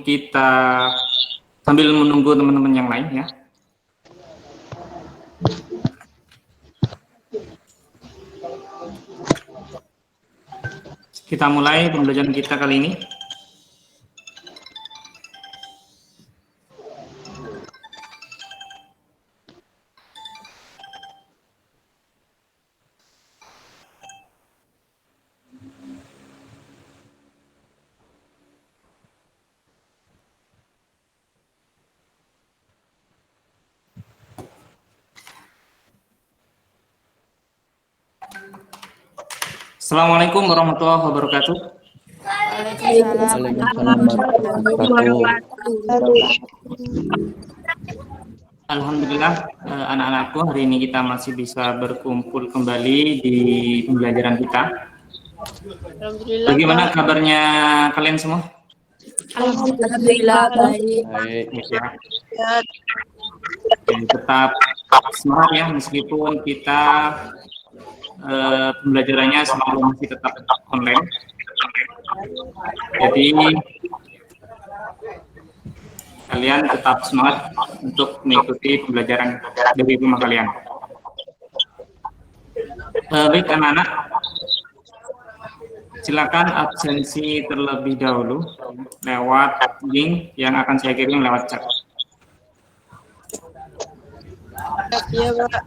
kita sambil menunggu teman-teman yang lain ya. Kita mulai pembelajaran kita kali ini. Assalamualaikum warahmatullahi wabarakatuh. Waalaikumsalam warahmatullahi wabarakatuh. Alhamdulillah, anak-anakku, hari ini kita masih bisa berkumpul kembali di pembelajaran kita. Alhamdulillah. Bagaimana kabarnya kalian semua? Alhamdulillah baik. Baik, ya. Tetap semangat ya, meskipun kita pembelajarannya selalu masih tetap online. Jadi kalian tetap semangat untuk mengikuti pembelajaran dari rumah kalian. Baik anak-anak, silakan absensi terlebih dahulu lewat link yang akan saya kirim lewat chat. Iya, Pak.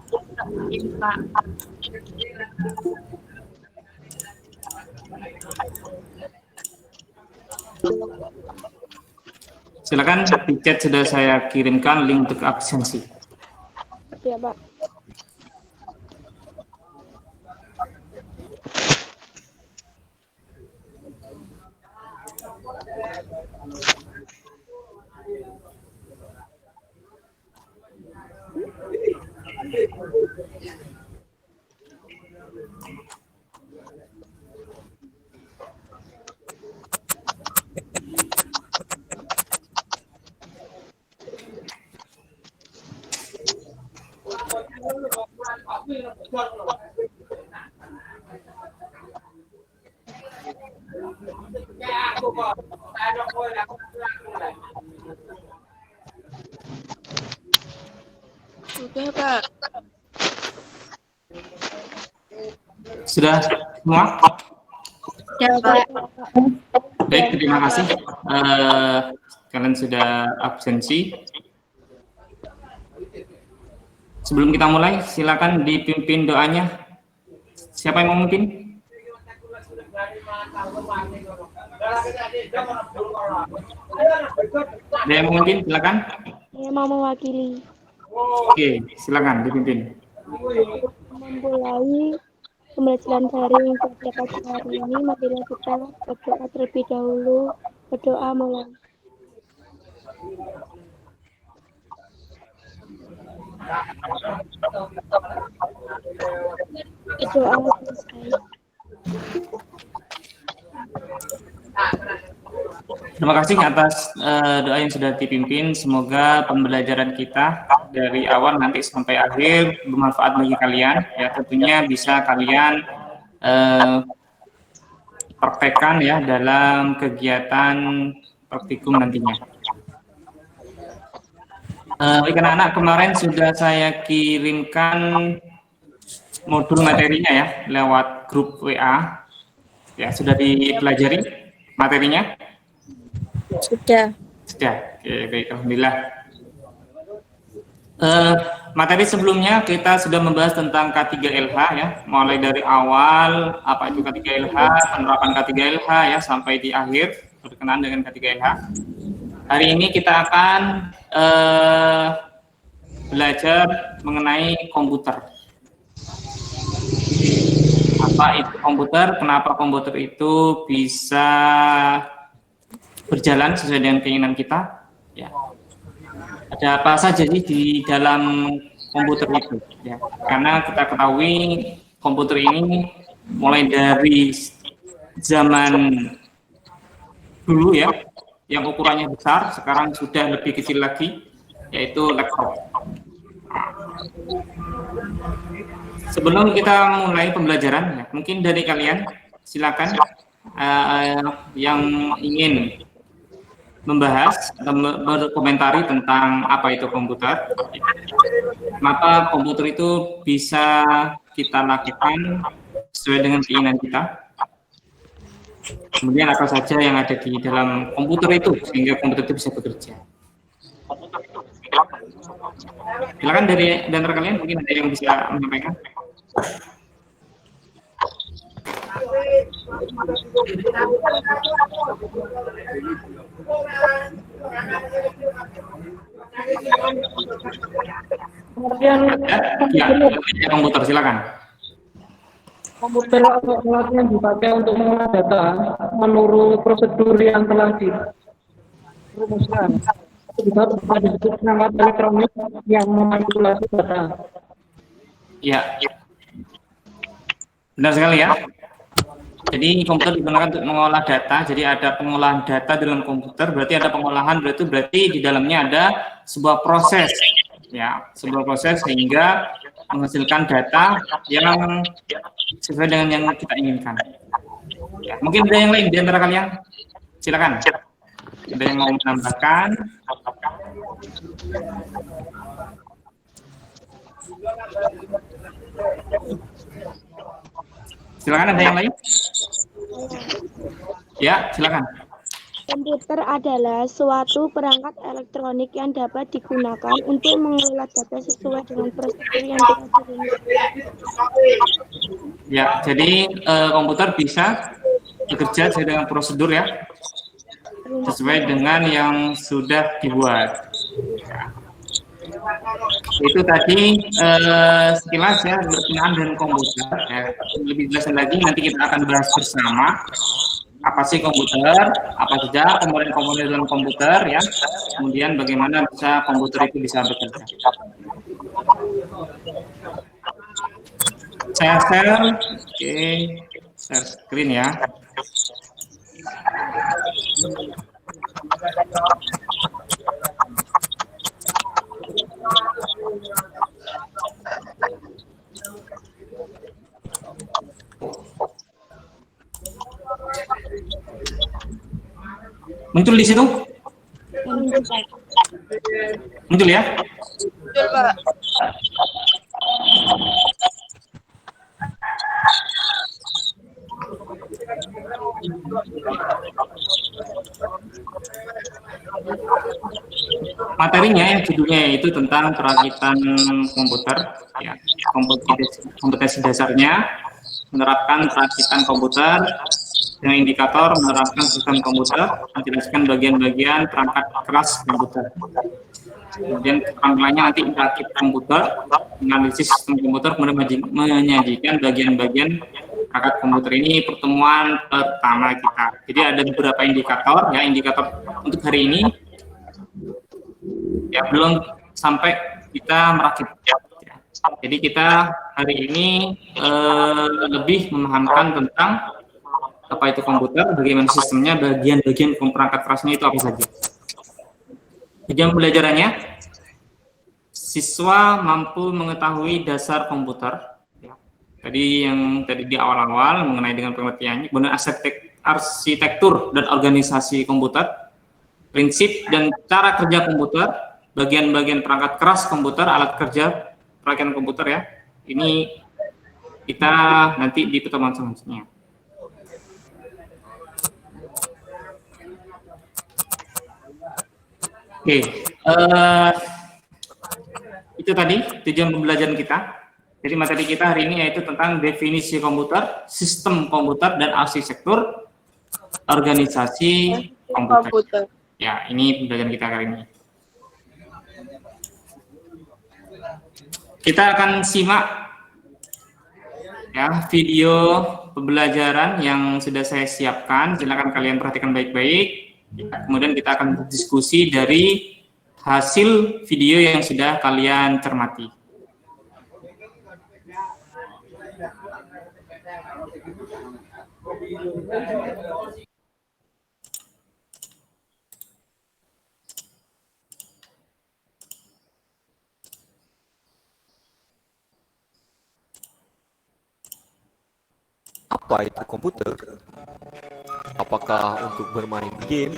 Silakan, di chat sudah saya kirimkan link untuk absensi. Iya, Pak. Oke, Pak. Sudah semua? Ya, Pak. Baik, terima kasih. Kalian sudah absensi. Sebelum kita mulai, silakan dipimpin doanya. Siapa yang mau memimpin? Ada yang mau memimpin? Silakan. Saya mau mewakili. Oke, silakan dipimpin. Memulai pembelajaran daring pada pagi hari ini, marilah kita berdoa terlebih dahulu. Berdoa mulai. Berdoa selesai. Terima kasih atas doa yang sudah dipimpin. Semoga pembelajaran kita dari awal nanti sampai akhir bermanfaat bagi kalian. Ya, tentunya bisa kalian praktekkan ya dalam kegiatan praktikum nantinya. Baik anak-anak, kemarin sudah saya kirimkan modul materinya ya lewat grup WA. Ya, sudah dipelajari materinya? Sudah. Sudah. Oke, baik, alhamdulillah. Materi sebelumnya kita sudah membahas tentang K3LH ya, mulai dari awal apa itu K3LH, penerapan K3LH ya sampai di akhir berkenaan dengan K3LH. Hari ini kita akan belajar mengenai komputer. Apa itu komputer? Kenapa komputer itu bisa berjalan sesuai dengan keinginan kita? Ya. Ada apa saja sih di dalam komputer itu? Ya. Karena kita ketahui komputer ini mulai dari zaman dulu ya, yang ukurannya besar, sekarang sudah lebih kecil lagi, yaitu laptop. Sebelum kita mulai pembelajaran, ya, mungkin dari kalian silakan yang ingin membahas atau berkomentari tentang apa itu komputer, maka komputer itu bisa kita lakukan sesuai dengan keinginan kita. Kemudian apa saja yang ada di dalam komputer itu sehingga komputer itu bisa bekerja. Silakan dari antara kalian mungkin ada yang bisa menyampaikan. Kemudian Ya, komputer silakan. komputer atau alat yang dipakai untuk mengolah data menurut prosedur yang telah dirumuskan. Juga disebut perangkat elektronik yang memanipulasi data. Ya, benar sekali ya. Jadi komputer digunakan untuk mengolah data. Jadi ada pengolahan data dalam komputer. Berarti ada pengolahan. Berarti di dalamnya ada sebuah proses, ya, sebuah proses sehingga menghasilkan data yang sesuai dengan yang kita inginkan. Ya, mungkin ada yang lain di antara kalian. Silakan. Ada yang mau menambahkan? Silakan, ada yang lain? Ya, silakan. Komputer adalah suatu perangkat elektronik yang dapat digunakan untuk mengolah data sesuai dengan prosedur yang telah dirumuskan. Ya, jadi komputer bisa bekerja sesuai dengan prosedur ya, sesuai dengan yang sudah dibuat. Ya. Itu tadi sekilas ya berkenaan dengan komputer. Ya. Lebih jelas lagi nanti kita akan bahas bersama apa sih komputer, apa saja komponen-komponen dalam komputer ya, kemudian bagaimana bisa komputer itu bisa bekerja. Saya share, oke, share screen ya. Muncul di situ? Muncul ya? Betul, Pak. Materinya yang judulnya itu tentang perakitan komputer, ya, kompetensi dasarnya, menerapkan perakitan komputer dengan indikator, menerapkan sistem komputer, menjelaskan bagian-bagian perangkat keras komputer. Kemudian tampilannya nanti merakit komputer, analisis sistem komputer, kemudian menyajikan bagian-bagian perangkat komputer. Ini pertemuan pertama kita. Jadi ada beberapa indikator, ya, indikator untuk hari ini. Ya, belum sampai kita merakit. Jadi kita hari ini lebih memahamkan tentang apa itu komputer, bagaimana sistemnya, bagian-bagian perangkat kerasnya itu apa saja. Tujuan pembelajarannya, siswa mampu mengetahui dasar komputer. Ya. Tadi di awal-awal mengenai dengan pengertiannya, kemudian arsitektur dan organisasi komputer, prinsip dan cara kerja komputer, bagian-bagian perangkat keras komputer, alat kerja perangkat komputer ya. Ini kita nanti di pertemuan selanjutnya. Oke, itu tadi tujuan pembelajaran kita. Jadi materi kita hari ini yaitu tentang definisi komputer, sistem komputer, dan arsitektur organisasi komputer. Ya, ini pembelajaran kita kali ini. Kita akan simak ya video pembelajaran yang sudah saya siapkan. Silakan kalian perhatikan baik-baik. Kemudian kita akan berdiskusi dari hasil video yang sudah kalian cermati. Apa itu komputer? Apakah untuk bermain game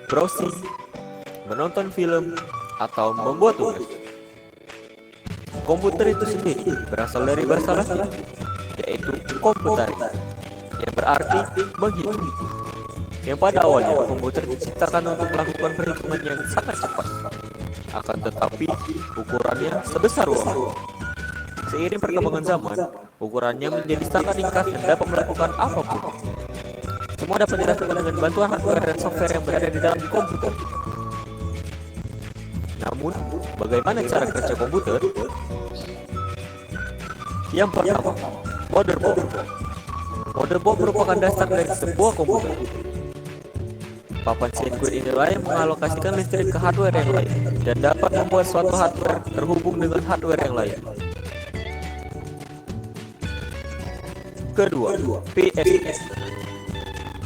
browsing, menonton film, atau membuat tugas. Komputer itu sendiri berasal dari bahasa Latin, yaitu computaris, yang berarti menghitung. Yang pada awalnya komputer diciptakan untuk melakukan perhitungan yang sangat cepat, akan tetapi ukurannya sebesar uang. Seiring perkembangan zaman, ukurannya menjadi sangat ringkas dan dapat melakukan apapun. Semua dapat dilakukan dengan bantuan hardware dan software yang berada di dalam komputer. Namun, bagaimana cara kerja komputer? Yang pertama, motherboard. Motherboard merupakan dasar dari sebuah komputer. Papan sirkuit inilah yang mengalokasikan listrik ke hardware yang lain dan dapat membuat suatu hardware terhubung dengan hardware yang lain. Kedua, PSU,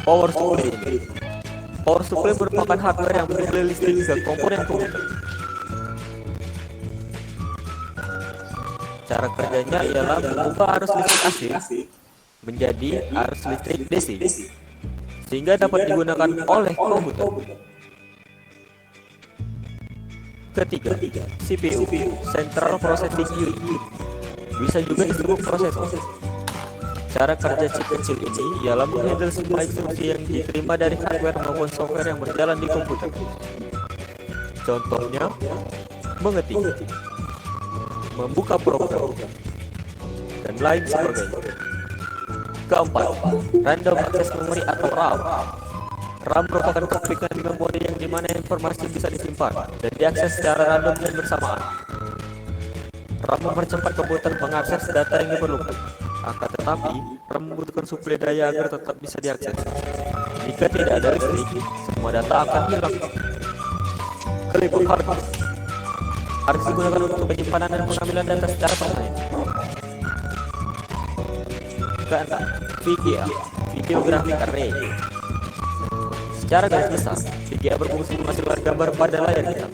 power supply. Power supply merupakan hardware yang memberi listrik ke komponen komputer. Cara kerjanya ialah mengubah arus listrik AC menjadi arus listrik DC, sehingga dapat digunakan oleh komputer. Ketiga, CPU, Central Processing Unit, bisa juga disebut prosesor. Cara kerja chip kecil ini ialah menghandle semua instruksi yang diterima dari hardware maupun software yang berjalan di komputer. Contohnya, mengetik, membuka program, dan lain sebagainya. Keempat, random access memory atau RAM. RAM merupakan kepemilikan memori yang dimana informasi bisa disimpan dan diakses secara random dan bersamaan. RAM mempercepat komputer mengakses data yang diperlukan. Akan tetapi, RAM membutuhkan suplai daya agar tetap bisa diakses. Jika tidak ada listrik, semua data akan hilang. Kelima, hard disk. Hard disk digunakan untuk penyimpanan dan pengambilan data secara permanen. Keenam, VGA, Video Graphic Array. Secara garis besar, VGA berfungsi memasukkan gambar pada layar kita.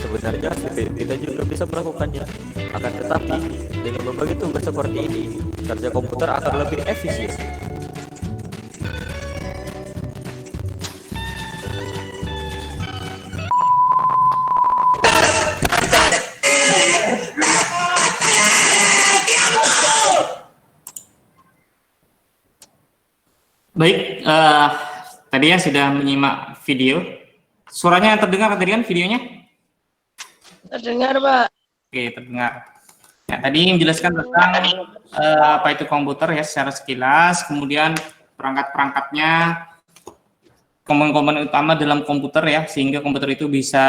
Sebenarnya CPU kita juga bisa melakukannya. Akan tetapi, dengan membagi tugas seperti ini, kerja komputer akan lebih efisien. Baik, tadi ya sudah menyimak video. Suaranya terdengar tadi kan videonya? Terdengar, Pak. Oke, terdengar. Ya, tadi menjelaskan tentang apa itu komputer ya secara sekilas, kemudian perangkat-perangkatnya, komponen-komponen utama dalam komputer ya, sehingga komputer itu bisa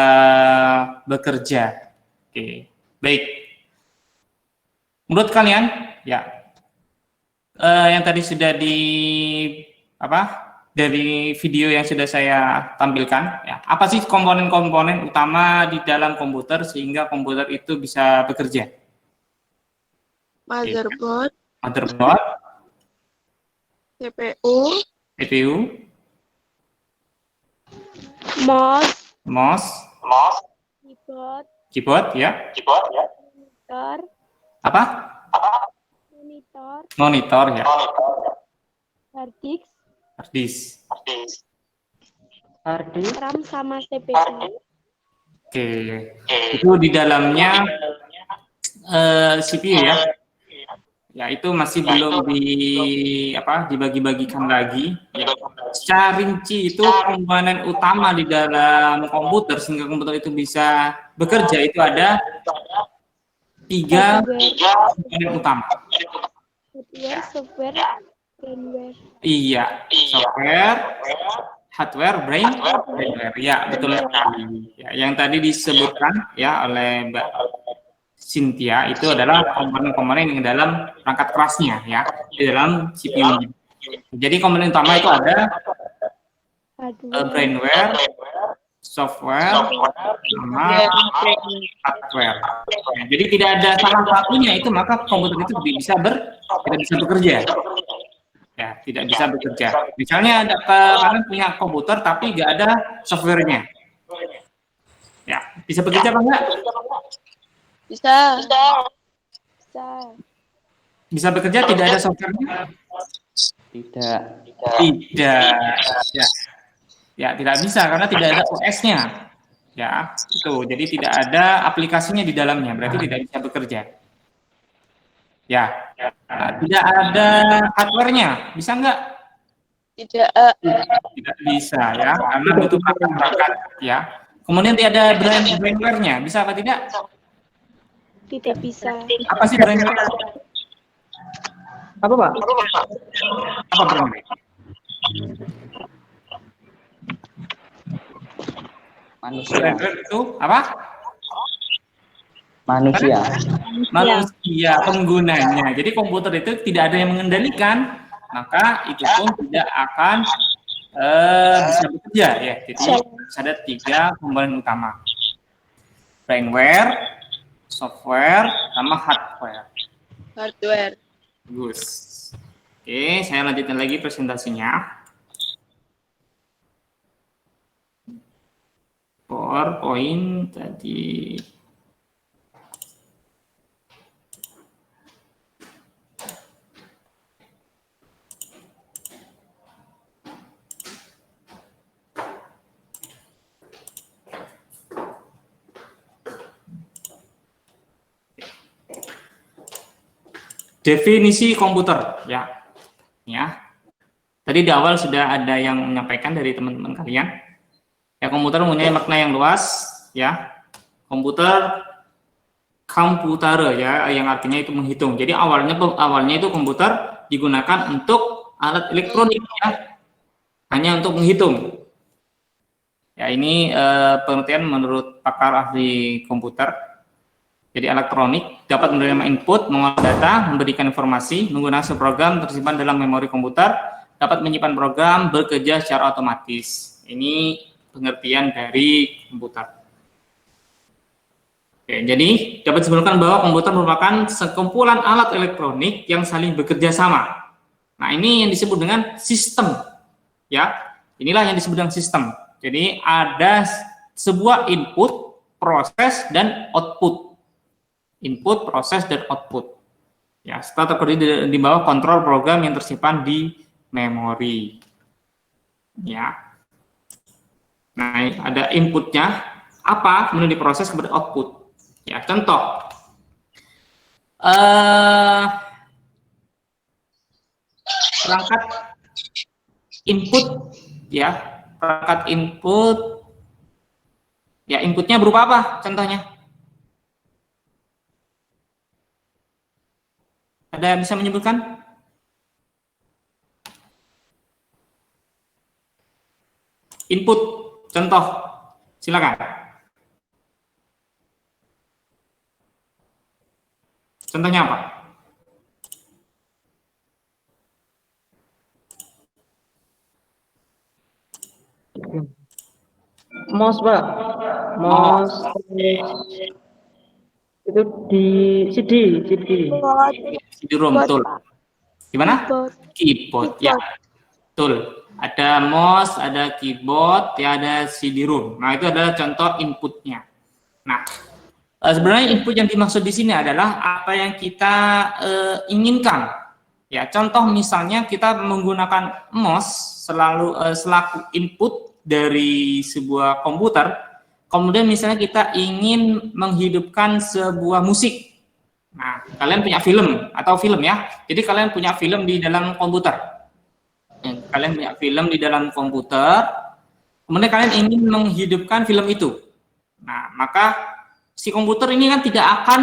bekerja. Oke, baik. Menurut kalian, ya, yang tadi sudah dari video yang sudah saya tampilkan, ya, apa sih komponen-komponen utama di dalam komputer sehingga komputer itu bisa bekerja? Motherboard, Motherboard, CPU, mouse, keyboard, ya, monitor, apa? Monitor, ya, hard disk, RAM sama CPU. Oke, itu di dalamnya CPU ya. Ya, itu masih belum dibagi-bagikan lagi. Ya. Secara rinci itu komponen utama di dalam komputer sehingga komputer itu bisa bekerja itu ada 3 komponen utama. Software, firmware. Iya, software, hardware, brainware. Ya, betul sekali. Ya, yang tadi disebutkan ya oleh Mbak Cynthia itu adalah komponen-komponen yang dalam perangkat kerasnya ya, di dalam CPU. Jadi komponen utama itu ada brainware, software, sama hardware. Ya, jadi tidak ada salah satunya itu maka komputer itu tidak bisa bekerja. Ya, tidak bisa bekerja. Misalnya kalian punya komputer tapi nggak ada softwarenya. Ya, bisa bekerja apa enggak? Bisa. Bisa bekerja tidak ada softwarenya? Tidak. Tidak. Ya. Ya, tidak bisa karena tidak ada OS-nya. Ya, itu. Jadi tidak ada aplikasinya di dalamnya, berarti tidak bisa bekerja. Ya, nah, tidak ada hardware-nya, bisa nggak? Tidak. Tidak bisa ya, karena butuh perangkat ya. Kemudian tidak ada brainware-nya, bisa apa tidak? Tidak bisa. Apa sih brainware? Apa, Pak? Apa brainware? Manusia. Brainware itu apa? Manusia. Manusia penggunanya. Jadi komputer itu tidak ada yang mengendalikan, maka itu pun tidak akan bisa bekerja ya. Jadi ada 3 komponen utama: brainware, software, sama hardware. Hardware. Bagus. Oke, saya lanjutkan lagi presentasinya. PowerPoint tadi. Definisi komputer, ya. Tadi di awal sudah ada yang menyampaikan dari teman-teman kalian. Ya, komputer mempunyai makna yang luas, ya. Komputer ya, yang artinya itu menghitung. Jadi awalnya itu komputer digunakan untuk alat elektronik, ya. Hanya untuk menghitung. Ya, ini pengertian menurut pakar ahli komputer. Jadi elektronik dapat menerima input, mengolah data, memberikan informasi, menggunakan program tersimpan dalam memori komputer, dapat menyimpan program, bekerja secara otomatis. Ini pengertian dari komputer. Oke, jadi dapat disimpulkan bahwa komputer merupakan sekumpulan alat elektronik yang saling bekerja sama. Nah, ini yang disebut dengan sistem. Ya, inilah yang disebut dengan sistem. Jadi ada sebuah input, proses, dan output. Input, proses, dan output. Ya, setelah terdiri di bawah kontrol program yang tersimpan di memori. Ya. Nah, ada inputnya apa, kemudian diproses kepada output. Ya, contoh. Perangkat input, ya, perangkat input. Ya, inputnya berupa apa? Contohnya. Ada yang bisa menyebutkan? Input, contoh, silakan. Contohnya apa? Mouse, Pak. Mouse. Itu di CD. CD-ROM, betul. Gimana? Keyboard, ya. Betul. Ada mouse, ada keyboard, ya, ada CD-ROM. Nah, itu adalah contoh inputnya. Nah, sebenarnya input yang dimaksud di sini adalah apa yang kita inginkan. Ya, contoh misalnya kita menggunakan mouse selaku input dari sebuah komputer. Kemudian misalnya kita ingin menghidupkan sebuah musik. Nah, kalian punya film atau film, ya. Jadi kalian punya film di dalam komputer. Kalian punya film di dalam komputer. Kemudian kalian ingin menghidupkan film itu. Nah, maka si komputer ini kan tidak akan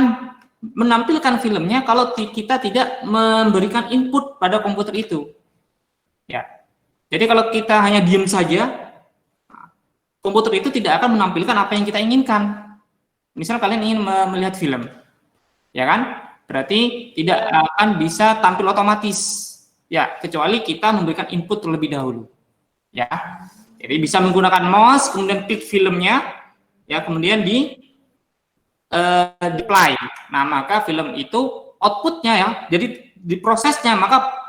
menampilkan filmnya kalau kita tidak memberikan input pada komputer itu. Ya. Jadi kalau kita hanya diam saja, komputer itu tidak akan menampilkan apa yang kita inginkan. Misal kalian ingin melihat film, ya kan? Berarti tidak akan bisa tampil otomatis, ya, kecuali kita memberikan input terlebih dahulu, ya. Jadi bisa menggunakan mouse, kemudian klik filmnya, ya, kemudian di play. Nah, maka film itu outputnya, ya, jadi diprosesnya, maka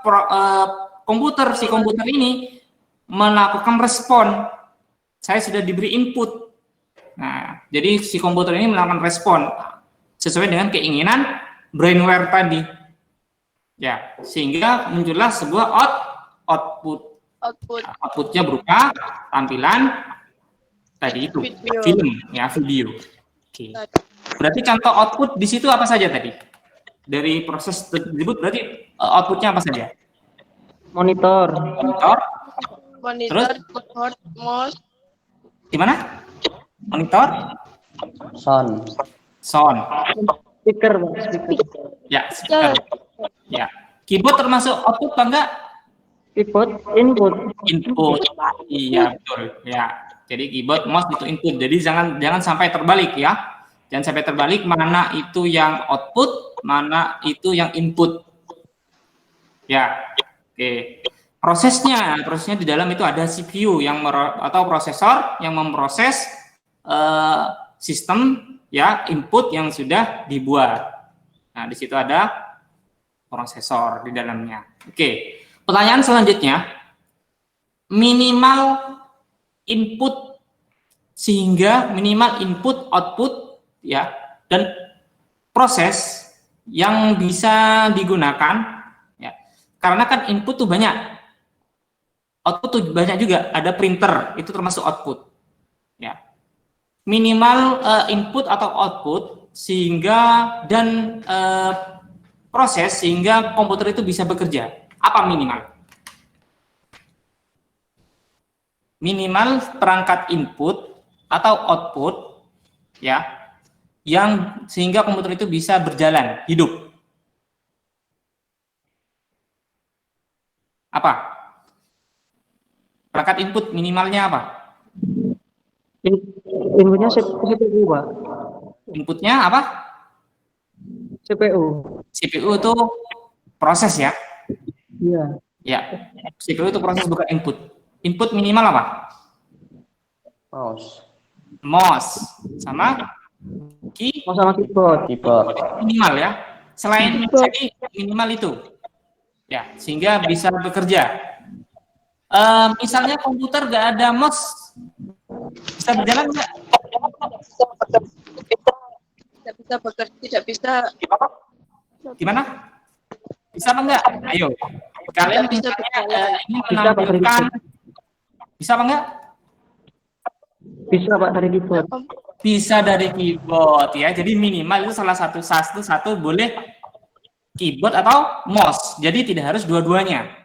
si komputer ini melakukan respon. Saya sudah diberi input. Nah, jadi si komputer ini melakukan respon sesuai dengan keinginan brainware tadi. Ya, sehingga muncullah sebuah output. Outputnya berupa tampilan tadi itu film, ya video. Oke. Berarti contoh output di situ apa saja tadi? Dari proses tersebut berarti outputnya apa saja? Monitor. Terus? keyboard, mouse, Gimana? Monitor? Sound. Speaker, Pak. Speaker. Ya, speaker. Ya. Keyboard termasuk output apa enggak? Keyboard, input. Input. Iya, betul. Ya. Jadi keyboard, mouse itu input. Jadi jangan sampai terbalik ya. Jangan sampai terbalik mana itu yang output, mana itu yang input. Ya. Oke. Prosesnya di dalam itu ada CPU atau prosesor yang memproses sistem ya input yang sudah dibuat. Nah, di situ ada prosesor di dalamnya. Oke. Pertanyaan selanjutnya, minimal input sehingga minimal input output ya dan proses yang bisa digunakan ya. Karena kan input tuh banyak. Output tuh banyak juga, ada printer, itu termasuk output. Ya. Minimal input atau output sehingga dan proses sehingga komputer itu bisa bekerja. Apa minimal? Minimal perangkat input atau output ya yang sehingga komputer itu bisa berjalan, hidup. Apa? Perangkat input minimalnya apa? Inputnya CPU, Pak. Inputnya apa? CPU. CPU itu proses ya? Iya. Ya, CPU itu proses bukan input. Input minimal apa? Mouse. Sama? Sama keyboard. Minimal ya. Selain jadi minimal itu. Ya, sehingga bisa bekerja. Misalnya komputer nggak ada mouse, bisa berjalan nggak? tidak bisa bekerja, tidak bisa. Gimana? Bisa apa enggak? Ayo. Kalian Bisa misalnya ingin menampilkan, bisa apa enggak? Bisa, Pak, dari keyboard. Bisa dari keyboard ya. Jadi minimal itu salah satu boleh keyboard atau mouse. Jadi tidak harus dua-duanya.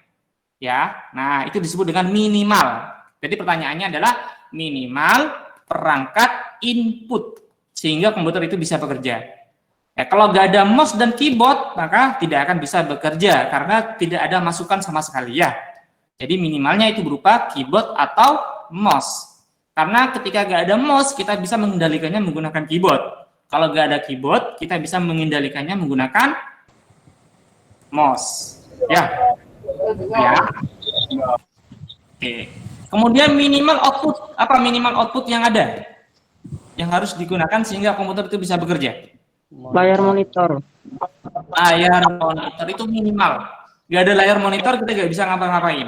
Ya, nah itu disebut dengan minimal. Jadi pertanyaannya adalah minimal perangkat input sehingga komputer itu bisa bekerja. Ya, kalau nggak ada mouse dan keyboard maka tidak akan bisa bekerja karena tidak ada masukan sama sekali ya. Jadi minimalnya itu berupa keyboard atau mouse. Karena ketika nggak ada mouse kita bisa mengendalikannya menggunakan keyboard. Kalau nggak ada keyboard kita bisa mengendalikannya menggunakan mouse. Ya. Ya. Oke. Kemudian minimal output, apa minimal output yang ada? Yang harus digunakan sehingga komputer itu bisa bekerja? Layar monitor. Layar monitor itu minimal. Gak ada layar monitor kita gak bisa ngapa-ngapain.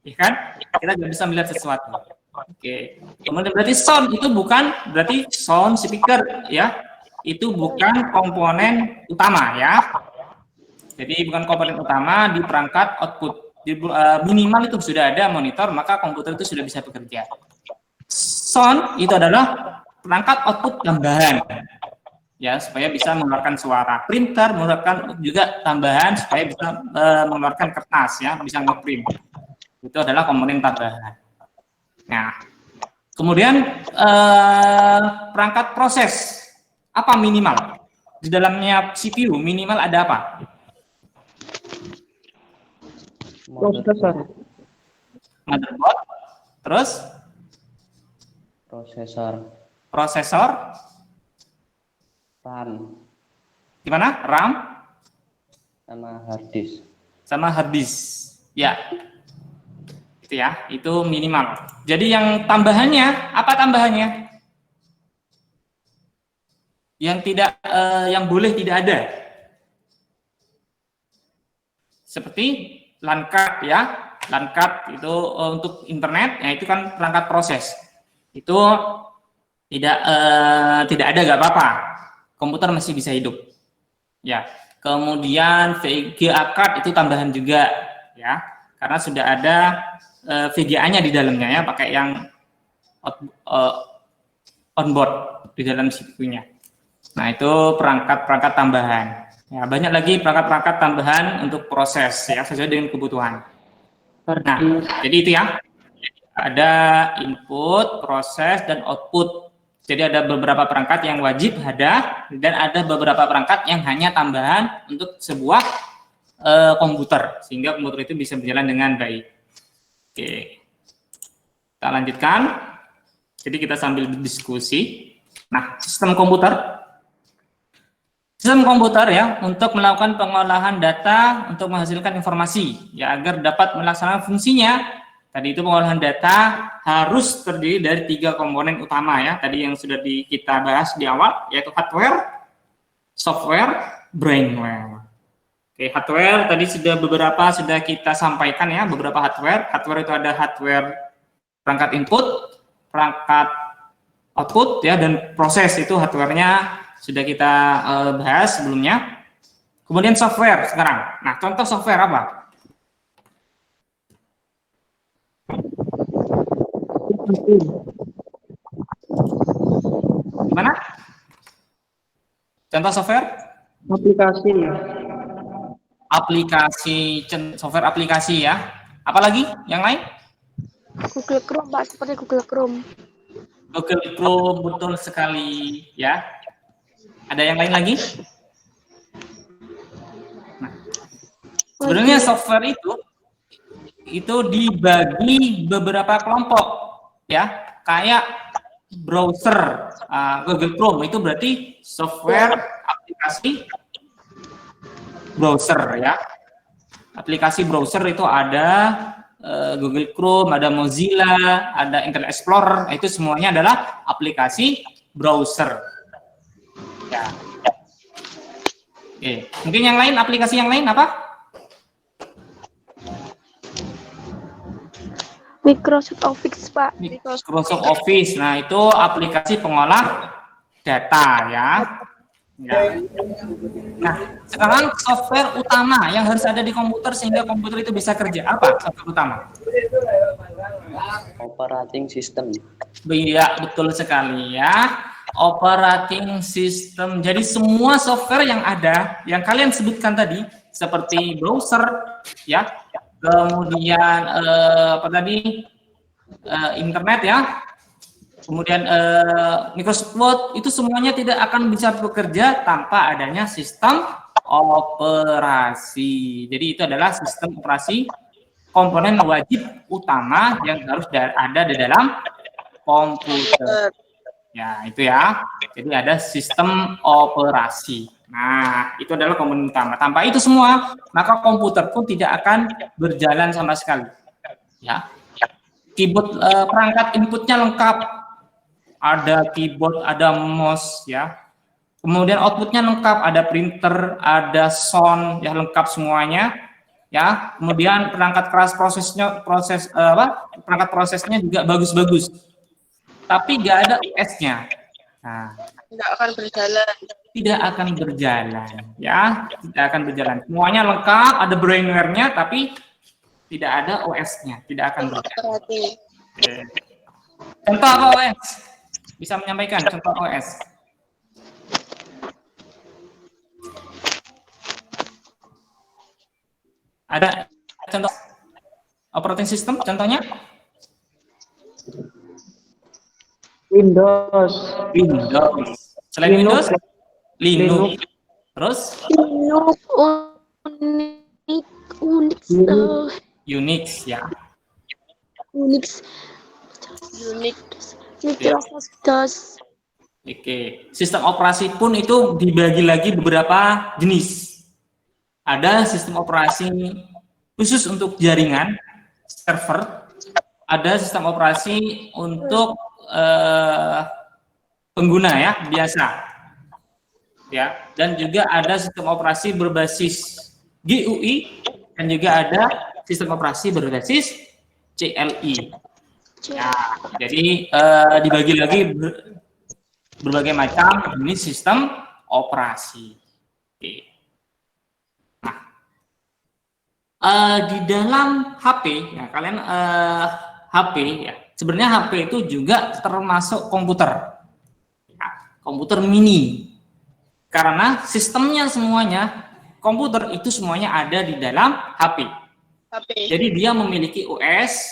Ya kan? Kita gak bisa melihat sesuatu. Oke. Kemudian berarti sound itu bukan berarti sound speaker ya. Itu bukan komponen utama ya. Jadi bukan komponen utama di perangkat output. Di, minimal itu sudah ada monitor, maka komputer itu sudah bisa bekerja. Sound itu adalah perangkat output tambahan, ya supaya bisa mengeluarkan suara. Printer mengeluarkan juga tambahan supaya bisa mengeluarkan kertas, ya bisa ngeprint. Itu adalah komponen tambahan. Nah, kemudian perangkat proses apa minimal di dalamnya CPU minimal ada apa? Prosesor. Motherboard, terus prosesor, RAM, gimana? RAM sama hard disk. Ya, itu ya, itu minimal. Jadi yang tambahannya apa tambahannya? Yang tidak, yang boleh tidak ada, seperti LAN card ya, LAN card itu untuk internet, ya itu kan perangkat proses. Itu tidak ada nggak apa-apa, komputer masih bisa hidup. Ya, kemudian VGA card itu tambahan juga, ya, karena sudah ada VGA-nya di dalamnya ya, pakai yang onboard di dalam CPU-nya. Nah, itu perangkat-perangkat tambahan. Ya, banyak lagi perangkat-perangkat tambahan untuk proses ya, sesuai dengan kebutuhan. Nah, jadi itu ya. Ada input, proses, dan output. Jadi ada beberapa perangkat yang wajib ada, dan ada beberapa perangkat yang hanya tambahan untuk sebuah komputer, sehingga komputer itu bisa berjalan dengan baik. Oke, kita lanjutkan. Jadi kita sambil berdiskusi. Nah, sistem komputer ya untuk melakukan pengolahan data untuk menghasilkan informasi ya agar dapat melaksanakan fungsinya. Tadi itu pengolahan data harus terdiri dari 3 komponen utama ya. Tadi yang sudah kita bahas di awal yaitu hardware, software, brainware. Oke, hardware tadi sudah kita sampaikan ya, beberapa hardware. Hardware itu ada hardware perangkat input, perangkat output ya, dan proses itu hardware-nya sudah kita bahas sebelumnya. Kemudian software sekarang. Nah, contoh software apa? Gimana? Contoh software? Software aplikasi ya. Apalagi yang lain? Google Chrome, Pak, seperti Google Chrome. Google Chrome, betul sekali ya. Ada yang lain lagi? Nah, sebenarnya software itu dibagi beberapa kelompok ya, kayak browser. Google Chrome itu berarti software aplikasi browser ya. Aplikasi browser itu ada Google Chrome, ada Mozilla, ada Internet Explorer, itu semuanya adalah aplikasi browser. Ya. Oke, mungkin yang lain, aplikasi yang lain apa? Microsoft Office, Pak. Microsoft Office. Nah, itu aplikasi pengolah data ya. Nah, sekarang software utama yang harus ada di komputer sehingga komputer itu bisa kerja apa? Software utama? Operating system. Iya, betul sekali ya. Operating system. Jadi semua software yang ada, yang kalian sebutkan tadi, seperti browser, ya, kemudian apa tadi, internet ya, kemudian Microsoft Word, itu semuanya tidak akan bisa bekerja tanpa adanya sistem operasi. Jadi itu adalah sistem operasi, komponen wajib utama yang harus ada di dalam komputer. Ya, itu ya. Jadi ada sistem operasi. Nah, itu adalah komponen utama. Tanpa itu semua, maka komputer pun tidak akan berjalan sama sekali. Ya. Keyboard, perangkat inputnya lengkap. Ada keyboard, ada mouse ya. Kemudian outputnya lengkap, ada printer, ada sound, ya lengkap semuanya. Ya. Kemudian perangkat keras perangkat prosesnya juga bagus-bagus. Tapi nggak ada US-nya. Nah, Tidak akan berjalan. tidak akan berjalan, ya, tidak akan berjalan. Semuanya lengkap, ada brainware-nya, tapi tidak ada OS-nya, tidak akan berjalan. Berarti Oke. Contoh apa OS? Bisa menyampaikan contoh OS? Ada contoh operating system? Contohnya? Windows. Selain Linux. Windows, Linux. Terus Linux, Unix, Unix ya. Unix, Microsoft DOS. Oke, sistem operasi pun itu dibagi lagi beberapa jenis. Ada sistem operasi khusus untuk jaringan, server. Ada sistem operasi untuk pengguna ya, biasa. Ya, dan juga ada sistem operasi berbasis GUI dan juga ada sistem operasi berbasis CLI. Ya, jadi dibagi lagi berbagai macam jenis sistem operasi. Oke. Nah, Di dalam HP ya kalian HP ya sebenarnya HP itu juga termasuk komputer ya, komputer mini karena sistemnya semuanya komputer itu semuanya ada di dalam HP. Jadi dia memiliki OS,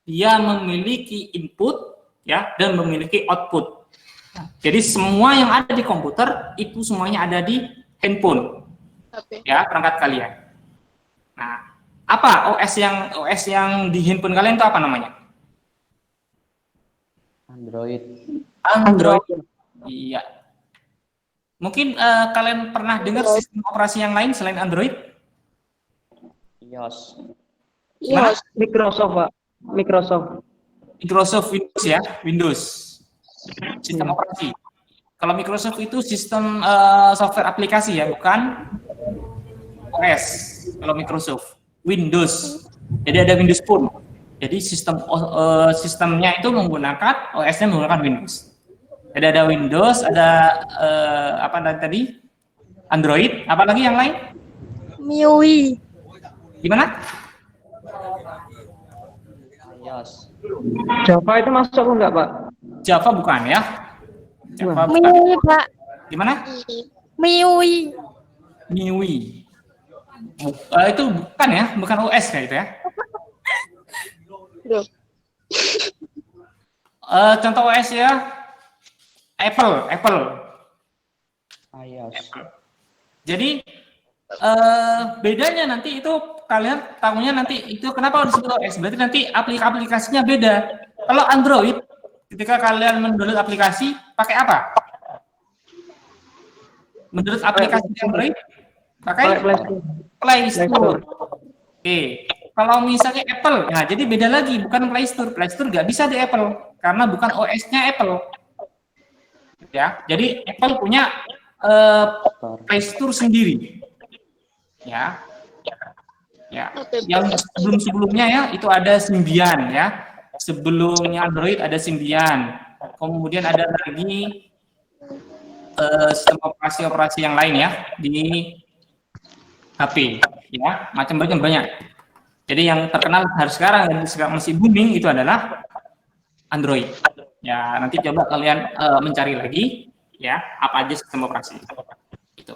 dia memiliki input ya dan memiliki output. Jadi semua yang ada di komputer itu semuanya ada di handphone ya perangkat kalian. Nah, apa OS yang di handphone kalian itu apa namanya? Android. Iya. Mungkin kalian pernah dengar sistem operasi yang lain selain Android? iOS. Microsoft, Pak. Microsoft Windows ya, Windows. Sistem operasi. Kalau Microsoft itu sistem software aplikasi ya, bukan OS. Kalau Microsoft Windows, jadi ada Windows Phone. Jadi sistemnya itu menggunakan OS-nya menggunakan Windows. Jadi ada Windows, ada apa tadi? Android, apa lagi yang lain? MIUI. Gimana? iOS. Java itu masuk enggak, Pak? Java bukan ya? Java bukan. MIUI, Pak. Gimana? MIUI. MIUI. Itu bukan ya, bukan OS kayak itu ya. Contoh OS ya, Apple. iOS. Jadi bedanya nanti itu kalian tahunya nanti itu kenapa disebut OS? Berarti nanti aplikasinya beda. Kalau Android, ketika kalian mendownload aplikasi, pakai apa? Mendownload aplikasi Android, pakai Play Store. Oke. Kalau misalnya Apple, nah jadi beda lagi, bukan Play Store. Play Store nggak bisa di Apple karena bukan OS-nya Apple. Ya, jadi Apple punya Play Store sendiri. Ya. Yang sebelumnya ya itu ada Symbian ya. Sebelumnya Android ada Symbian. Kemudian ada lagi sistem operasi yang lain ya di HP ya, macam-macam banyak. Jadi yang terkenal hari sekarang dan masih booming itu adalah Android. Ya, nanti coba kalian mencari lagi ya, apa aja sistem operasi. Gitu.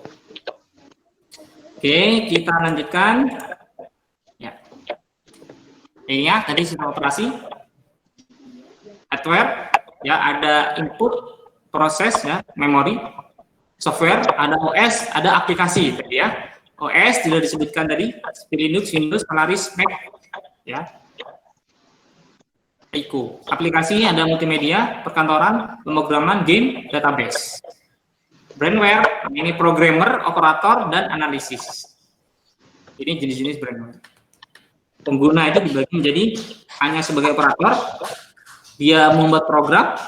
Oke, kita lanjutkan. Ya. Ini ya, tadi sistem operasi. Hardware, ya ada input, proses ya, memori, software, ada OS, ada aplikasi tadi ya. OS sudah disebutkan tadi, Linux, Windows, Solaris, Mac, ya. IQ. Aplikasi ada multimedia, perkantoran, pemrograman, game, database. Brandware, ini programmer, operator, dan analisis. Ini jenis-jenis brandware. Pengguna itu dibagi menjadi hanya sebagai operator, dia membuat program,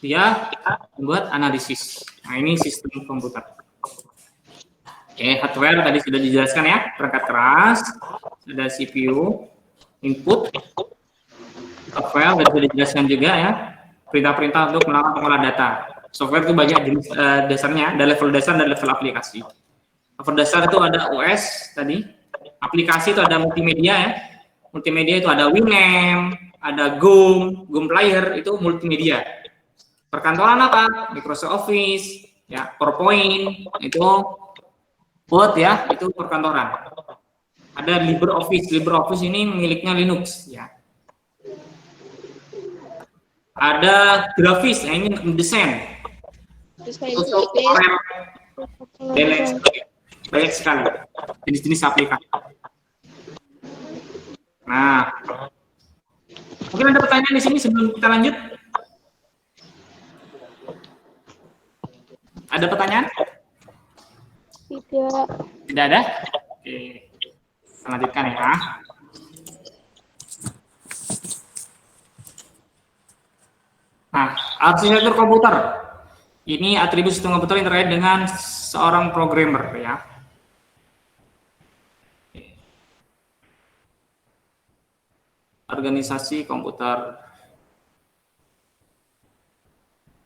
dia membuat analisis. Nah ini sistem komputer. Oke, hardware tadi sudah dijelaskan ya, perangkat keras, ada CPU, input, software sudah dijelaskan juga ya, perintah-perintah untuk melakukan pengolah data. Software itu banyak jenis dasarnya, ada level dasar dan level aplikasi. Level dasar itu ada OS tadi, aplikasi itu ada multimedia ya, multimedia itu ada Winamp, ada GOM player itu multimedia. Perkantoran apa? Microsoft Office, ya, PowerPoint itu Word ya, itu perkantoran. Ada LibreOffice ini miliknya Linux ya. Ada grafis, ini desain. Banyak sekali jenis-jenis aplikasi. Nah, mungkin ada pertanyaan di sini sebelum kita lanjut. Ada pertanyaan? Tidak ada? Oke. Kita lanjutkan ya. Nah, arsitektur komputer. Ini atribut sistem komputer yang terkait dengan seorang programmer ya. Organisasi komputer.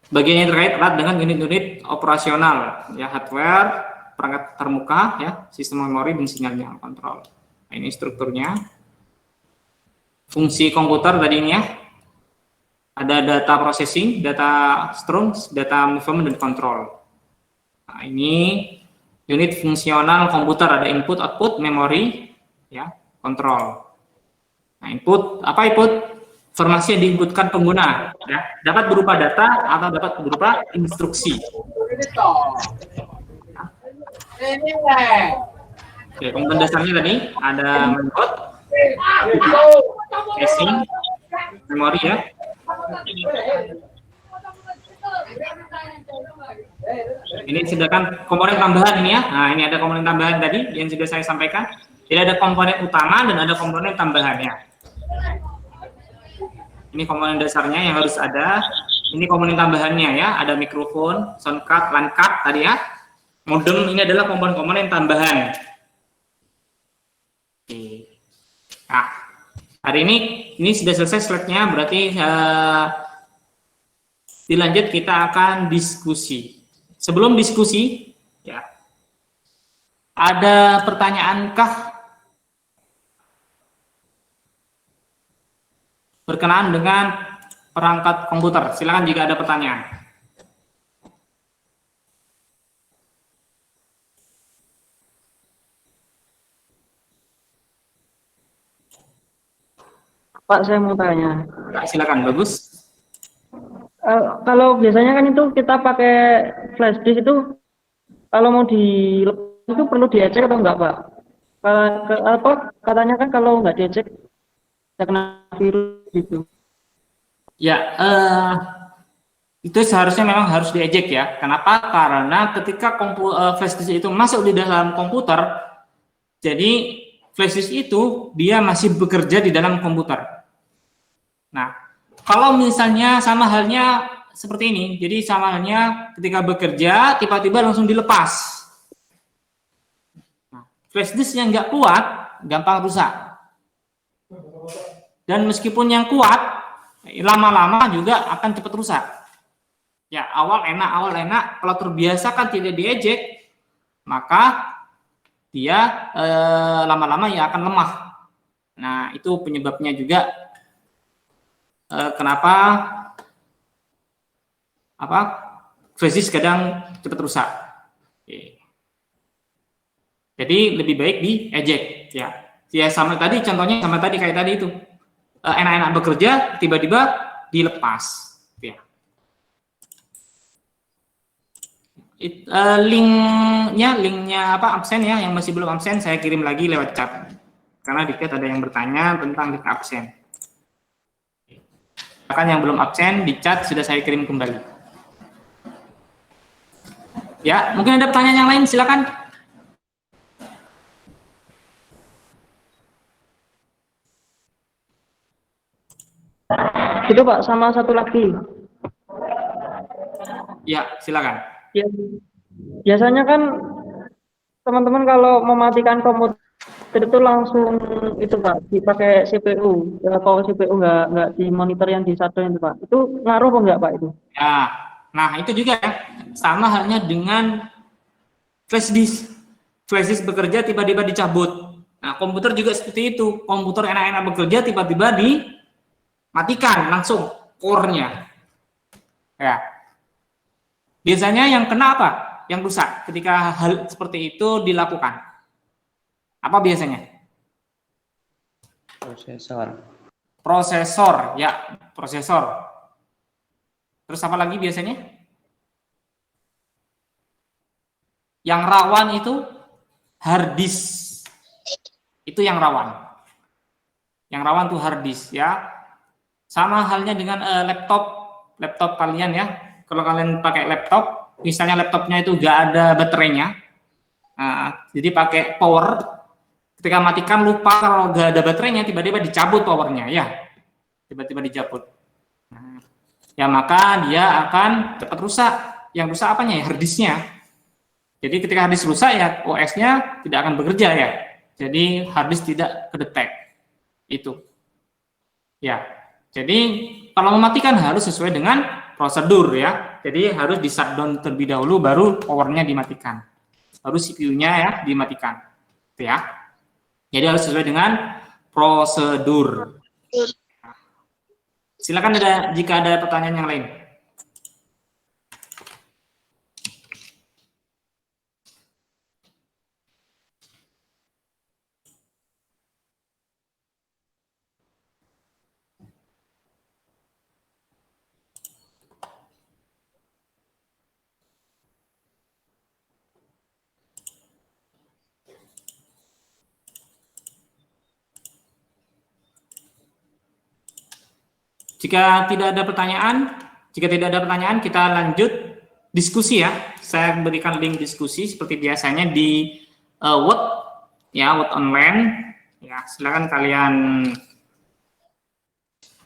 Bagian yang terkait erat dengan unit-unit operasional, ya hardware, perangkat termuka, ya sistem memori dan sinyalnya kontrol. Nah, ini strukturnya. Fungsi komputer tadi ini ya. Ada data processing, data strings, data movement, dan control. Nah, ini unit fungsional komputer, ada input, output, memori, ya, kontrol. Nah, input, apa input? Informasi yang diinputkan pengguna, ya, dapat berupa data atau dapat berupa instruksi. Oke, komponen dasarnya tadi ada mainboard, casing, memori ya. Ini sedangkan komponen tambahan ini ya. Nah, ini ada komponen tambahan tadi yang sudah saya sampaikan. Jadi ada komponen utama dan ada komponen tambahannya. Ini komponen dasarnya yang harus ada. Ini komponen tambahannya ya. Ada mikrofon, sound card, LAN card tadi ya. Modem ini adalah komponen-komponen tambahan. Oke. Nah, hari ini sudah selesai slide-nya. Berarti dilanjut kita akan diskusi. Sebelum diskusi, ya, ada pertanyaankah berkenaan dengan perangkat komputer? Silakan jika ada pertanyaan. Pak, saya mau tanya. Silakan, bagus. Kalau biasanya kan itu kita pakai flash disk itu, kalau mau dilepas itu perlu diecek atau enggak, Pak? Katanya kan kalau nggak diecek bisa kena virus gitu. Ya, itu seharusnya memang harus diejek ya. Kenapa? Karena ketika flash disk itu masuk di dalam komputer, jadi flash disk itu dia masih bekerja di dalam komputer. Nah, kalau misalnya sama halnya seperti ini, jadi sama halnya ketika bekerja tiba-tiba langsung dilepas. Nah, flash disk yang nggak kuat gampang rusak. Dan meskipun yang kuat, lama-lama juga akan cepat rusak. Ya, awal enak, kalau terbiasa kan tidak diejek, maka dia lama-lama ya akan lemah. Nah, itu penyebabnya juga kenapa flash disk kadang cepat rusak. Oke. Jadi lebih baik diejek ya. Ya sama tadi contohnya sama tadi kayak tadi itu. Enak-enak bekerja tiba-tiba dilepas ya. Linknya absen ya, yang masih belum absen saya kirim lagi lewat chat. Karena dikit ada yang bertanya tentang link absen. Bahkan yang belum absen di chat sudah saya kirim kembali. Ya, mungkin ada pertanyaan yang lain, silakan. Itu Pak, sama satu lagi. Ya, silakan. Ya, biasanya kan teman-teman kalau mematikan komputer itu langsung itu Pak, dipakai CPU. Ya, kalau CPU nggak di monitor yang di shutdown itu Pak. Itu ngaruh apa enggak Pak itu? Ya, nah itu juga ya. Sama halnya dengan flash disk. Flash disk bekerja tiba-tiba dicabut. Nah, komputer juga seperti itu. Komputer enak-enak bekerja tiba-tiba dimatikan langsung core-nya. Ya. Biasanya yang kena apa? Yang rusak ketika hal seperti itu dilakukan. Apa biasanya? Prosesor, ya, prosesor. Terus apa lagi biasanya? Yang rawan itu hard disk. Itu yang rawan. Yang rawan tuh hard disk ya. Sama halnya dengan laptop kalian ya. Kalau kalian pakai laptop, misalnya laptopnya itu nggak ada baterainya, jadi pakai power, ketika matikan lupa kalau nggak ada baterainya, tiba-tiba dicabut powernya, ya, tiba-tiba dicabut. Nah, ya maka dia akan cepat rusak. Yang rusak apanya ya? Hard disknya. Jadi ketika hard disk rusak ya OS-nya tidak akan bekerja ya. Jadi hard disk tidak kedetek. Itu. Ya. Jadi kalau mematikan harus sesuai dengan prosedur ya, jadi harus di shutdown terlebih dahulu baru powernya dimatikan, baru CPU-nya ya dimatikan, itu ya. Jadi harus sesuai dengan prosedur. Silakan jika ada pertanyaan yang lain. Jika tidak ada pertanyaan, kita lanjut diskusi ya. Saya berikan link diskusi seperti biasanya di Word ya, Word online. Ya, silakan kalian.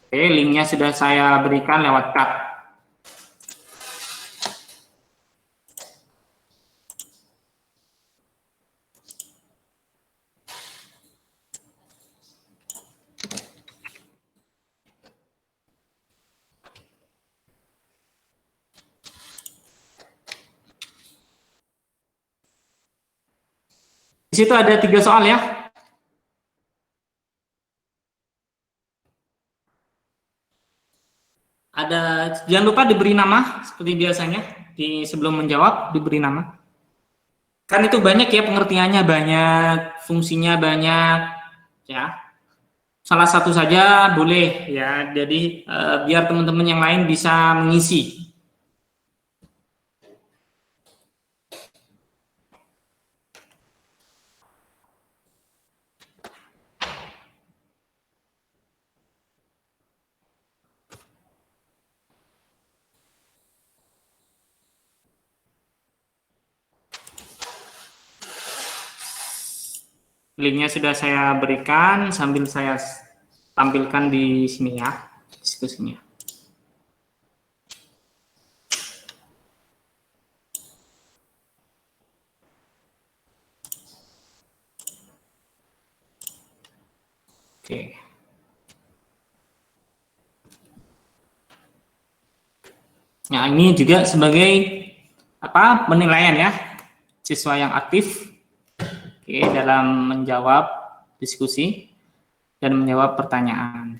Oke, linknya sudah saya berikan lewat chat. Di situ ada 3 soal ya. Jangan lupa diberi nama seperti biasanya sebelum menjawab diberi nama. Kan itu banyak ya, pengertiannya banyak, fungsinya banyak ya. Salah satu saja boleh ya. Jadi biar teman-teman yang lain bisa mengisi. Linknya sudah saya berikan sambil saya tampilkan di sini ya, diskusinya. Oke. Nah, ini juga sebagai penilaian ya, siswa yang aktif. Oke, dalam menjawab diskusi dan menjawab pertanyaan.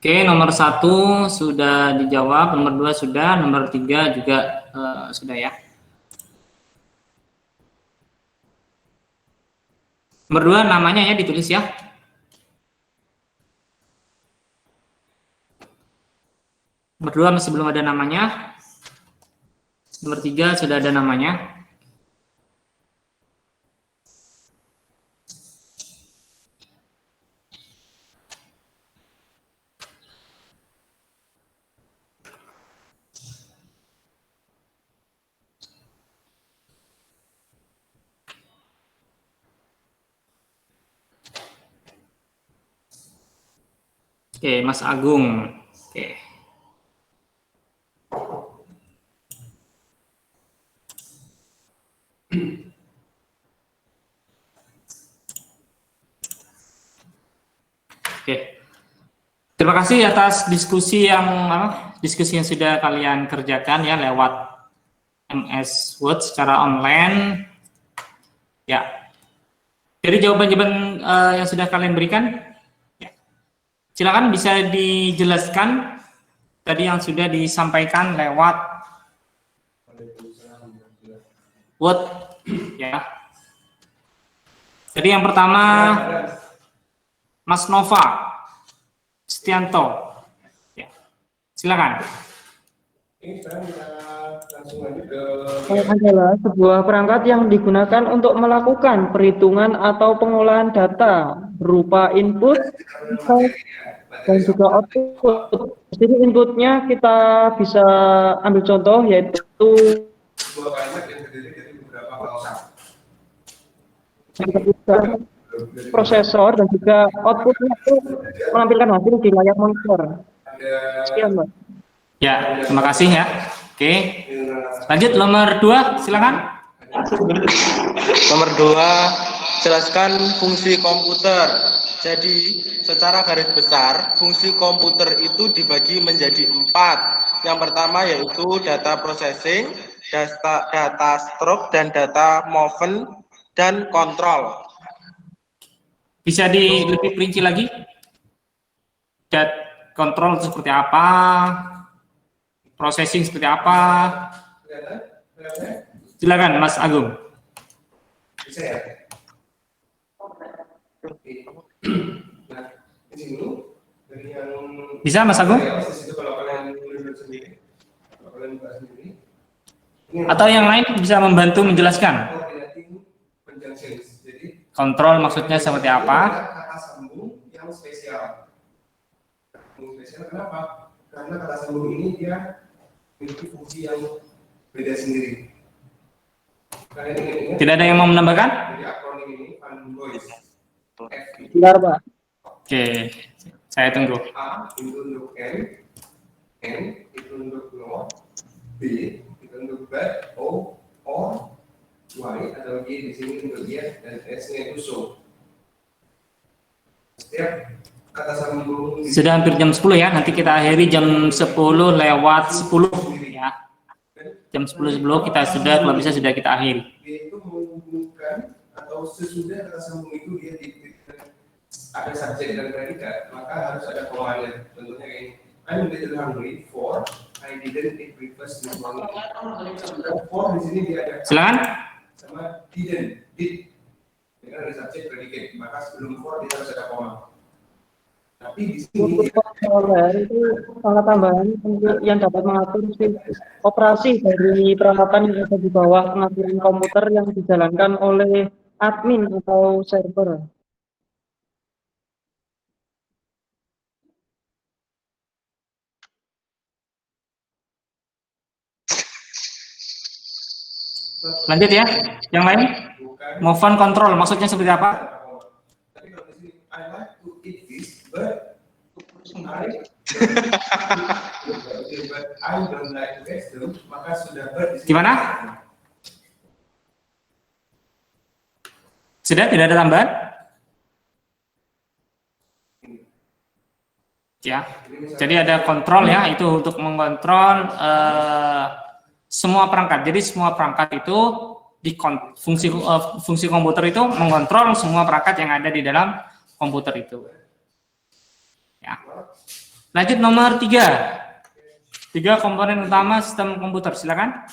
Oke, nomor 1 sudah dijawab, nomor 2 sudah, nomor 3 juga sudah ya. Nomor 2 namanya ya ditulis ya. Nomor 2 masih belum ada namanya. Nomor 3 sudah ada namanya. Oke, Mas Agung. Oke. Oke. Terima kasih atas diskusi yang sudah kalian kerjakan ya lewat MS Word secara online. Ya. Jadi jawaban-jawaban yang sudah kalian berikan, ya. Silakan bisa dijelaskan tadi yang sudah disampaikan lewat Word, ya. Jadi yang pertama, Mas Nova Setianto, ya. Silakan. Ini sekarang kita langsung lanjut ke Adalah sebuah perangkat yang digunakan untuk melakukan perhitungan atau pengolahan data berupa input dan juga output. Jadi inputnya kita bisa ambil contoh yaitu sebuah kalimat yang terdiri dari beberapa klausa. prosesor dan juga outputnya itu menampilkan hasil di layar monitor. Sekian, Mbak. Ya, terima kasih ya. Oke. Lanjut nomor 2, silakan. Nomor 2, jelaskan fungsi komputer. Jadi, secara garis besar, fungsi komputer itu dibagi menjadi 4. Yang pertama yaitu data processing, data stroke, dan data movement, dan kontrol. Bisa lebih perinci lagi? Kontrol seperti apa? Processing seperti apa? Silakan Mas Agung. Bisa ya? Nah, di sini dari yang Bisa Mas Agung? di situ kalau kalian duduk sendiri, kalau kalian buka sendiri. Atau yang lain bisa membantu menjelaskan? Coordinating conjunctions. Jadi Kontrol maksudnya seperti apa? kata sambung yang spesial. Sambung spesial kenapa? Karena kata sambung ini dia memiliki fungsi yang beda sendiri. Kalian ingat? Tidak ada yang mau menambahkan? Jadi akronim ini Fanboys. F itu Benar, Pak. Oke, saya tunggu. A itu untuk N itu untuk no, B itu untuk bad, O, Y atau G di sini untuk yes, dan S-nya itu so. Setiap kata sambung Sudah hampir jam 10 ya, nanti kita akhiri jam 10 lewat 10 ya. Jam 10 kita sudah, kalau bisa sudah kita akhiri. dia itu menghubungkan atau sesudah kata sambung itu dia ada subjek dan predikat, maka harus ada komanya. Contohnya kayak ini, I'm little hungry for I didn't eat breakfast this morning. For di sini dia ada Silakan. sama did dengan ada subjek predikat, maka sebelum for dia harus ada koma. Tapi di sini Untuk controller itu sangat tambahan untuk yang dapat mengatur operasi dari peralatan yang ada di bawah pengaturan komputer yang dijalankan oleh admin atau server. Lanjut ya, yang lain. bukan Move on control maksudnya seperti apa? tapi kalau di sini I like to eat this but I don't like to eat them, maka sudah ber di sini. Gimana? Sudah tidak ada tambahan? Ya. Jadi ada kontrol ya, itu untuk mengontrol semua perangkat. Jadi semua perangkat itu fungsi komputer itu mengontrol semua perangkat yang ada di dalam komputer itu. Ya. Lanjut nomor 3. 3 komponen utama sistem komputer. Silakan.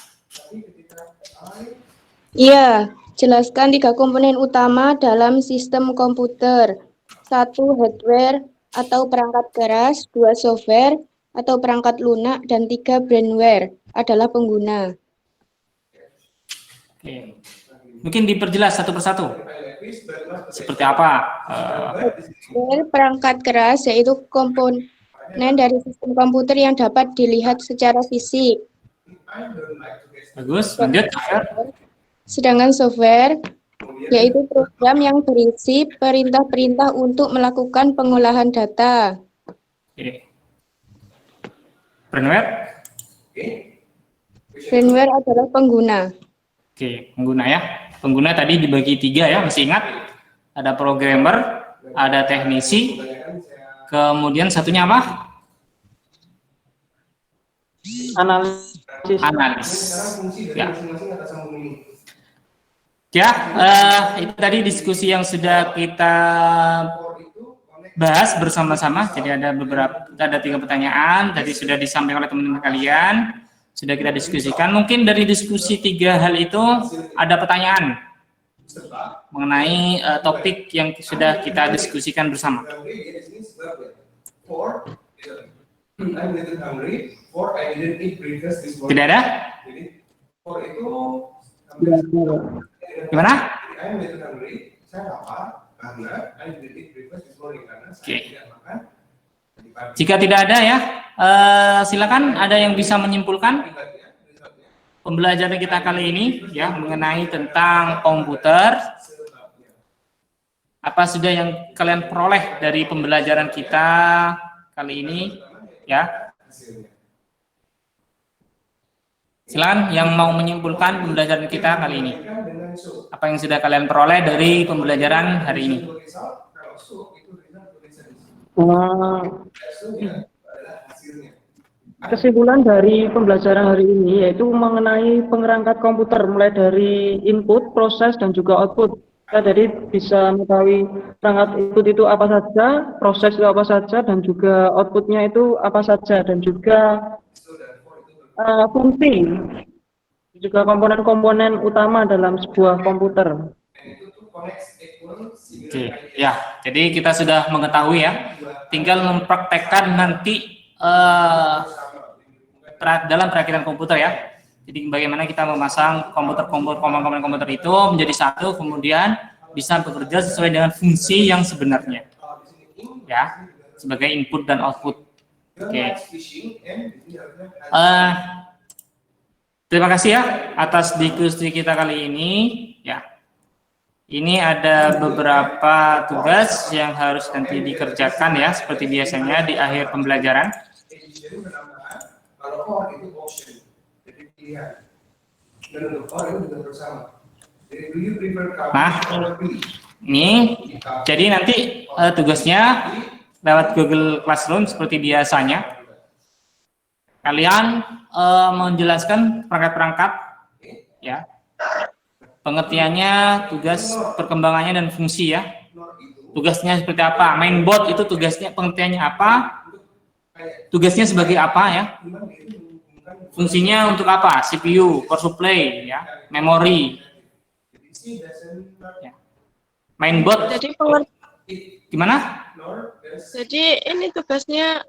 Iya, jelaskan 3 komponen utama dalam sistem komputer. 1 hardware atau perangkat keras, 2 software atau perangkat lunak, dan 3 brainware adalah pengguna. Oke. Mungkin diperjelas satu persatu. Seperti apa? Hardware perangkat keras yaitu komponen dari sistem komputer yang dapat dilihat secara fisik. Bagus. Lanjut. Sedangkan software yaitu program yang berisi perintah-perintah untuk melakukan pengolahan data. Oke. Brainware? Brainware adalah pengguna. Oke, pengguna ya. Pengguna tadi dibagi 3 ya, masih ingat? Ada programmer, ada teknisi, kemudian satunya apa? Analisis. Analis. Fungsi dari Ya. masing-masing kata sambung ini. Ya, itu tadi diskusi yang sudah kita bahas bersama-sama. Jadi ada 3 pertanyaan tadi sudah disampaikan oleh teman-teman kalian, sudah kita diskusikan. Mungkin dari diskusi 3 hal itu ada pertanyaan mengenai topik yang sudah kita diskusikan bersama. Tidak ada? Gimana? Oke. Jika tidak ada ya, silakan ada yang bisa menyimpulkan pembelajaran kita kali ini ya mengenai tentang komputer. Apa sudah yang kalian peroleh dari pembelajaran kita kali ini ya? Silakan yang mau menyimpulkan pembelajaran kita kali ini. Apa yang sudah kalian peroleh dari pembelajaran hari ini? Kesimpulan dari pembelajaran hari ini yaitu mengenai pengerangkat komputer mulai dari input, proses, dan juga output. Kita jadi bisa mengetahui perangkat input itu apa saja, proses itu apa saja, dan juga outputnya itu apa saja, dan juga fungsi, juga komponen-komponen utama dalam sebuah komputer. Oke, ya. Jadi kita sudah mengetahui ya. Tinggal mempraktekkan nanti dalam perakitan komputer ya. Jadi bagaimana kita memasang komponen komputer itu menjadi satu, kemudian bisa bekerja sesuai dengan fungsi yang sebenarnya. Ya, sebagai input dan output. Oke. Terima kasih ya atas diskusi kita kali ini. Ya. Ini ada beberapa tugas yang harus nanti dikerjakan ya, seperti biasanya di akhir pembelajaran. Nah, ini jadi nanti tugasnya lewat Google Classroom seperti biasanya. Kalian menjelaskan perangkat-perangkat, ya, pengertiannya, tugas perkembangannya dan fungsi ya. Tugasnya seperti apa? Mainboard itu tugasnya, pengertiannya apa? Tugasnya sebagai apa ya? Fungsinya untuk apa? CPU, power supply, ya, memori. Ya. Mainboard. Jadi Gimana? Jadi ini tugasnya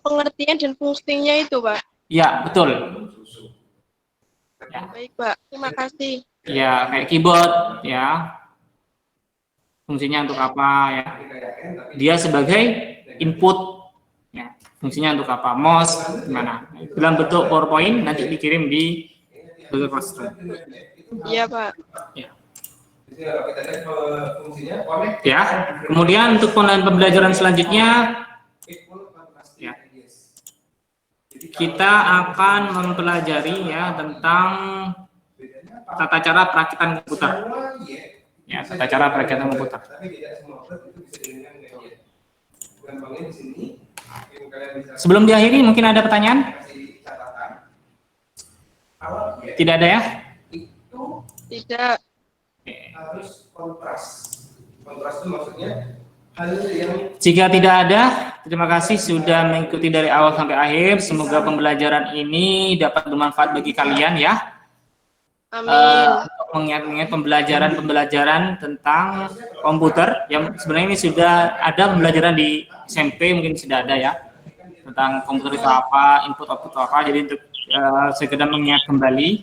pengertian dan fungsinya itu, Pak. Ya, betul. Ya. Baik, Pak. Terima kasih. Ya, kayak keyboard, ya. Fungsinya untuk apa, ya? Dia sebagai input, ya. Fungsinya untuk apa? Mouse, gimana? Dalam bentuk PowerPoint nanti dikirim di Google Classroom. Iya, Pak. Ya. Ya. Kemudian untuk pembelajaran selanjutnya, ya, kita akan mempelajari ya tentang tata cara perakitan komputer. Ya, tata cara perakitan komputer. Sebelum diakhiri, mungkin ada pertanyaan? Tidak ada ya? Tidak. Harus kontras. Kontras itu maksudnya hal yang Jika tidak ada, terima kasih sudah mengikuti dari awal sampai akhir. Semoga pembelajaran ini dapat bermanfaat bagi kalian ya. Amin. Mengingat pembelajaran tentang komputer yang sebenarnya ini sudah ada pembelajaran di SMP, mungkin sudah ada ya tentang komputer itu apa, input output apa. Jadi untuk sekedar mengingat kembali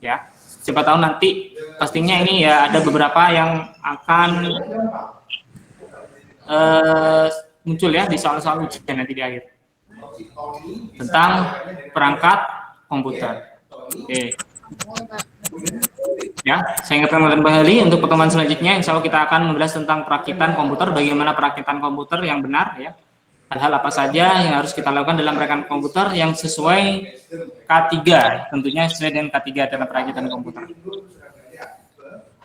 ya. Siapa tahu nanti pastinya ini ya ada beberapa yang akan muncul ya di soal-soal ujian nanti di akhir tentang perangkat komputer. Oke. Ya, saya ingatkan kembali untuk pertemuan selanjutnya, insya Allah kita akan membahas tentang perakitan komputer, bagaimana perakitan komputer yang benar ya. hal apa saja yang harus kita lakukan dalam perakitan komputer yang sesuai K3, tentunya sesuai dengan K3 dalam perakitan komputer.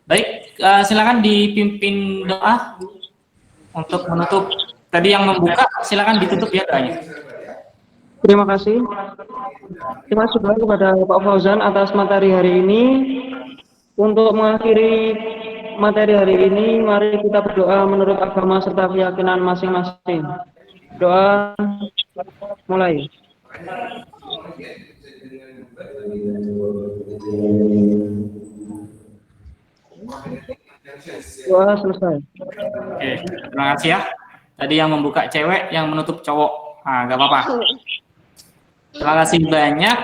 Baik, silakan dipimpin doa untuk menutup. Tadi yang membuka, silakan ditutup ya doanya. Terima kasih. Terima kasih banyak kepada Pak Fauzan atas materi hari ini. Untuk mengakhiri materi hari ini, mari kita berdoa menurut agama serta keyakinan masing-masing. Doa mulai. Doa selesai. Oke, terima kasih ya. Tadi yang membuka cewek, yang menutup cowok. Nah, nggak apa-apa. Terima kasih banyak.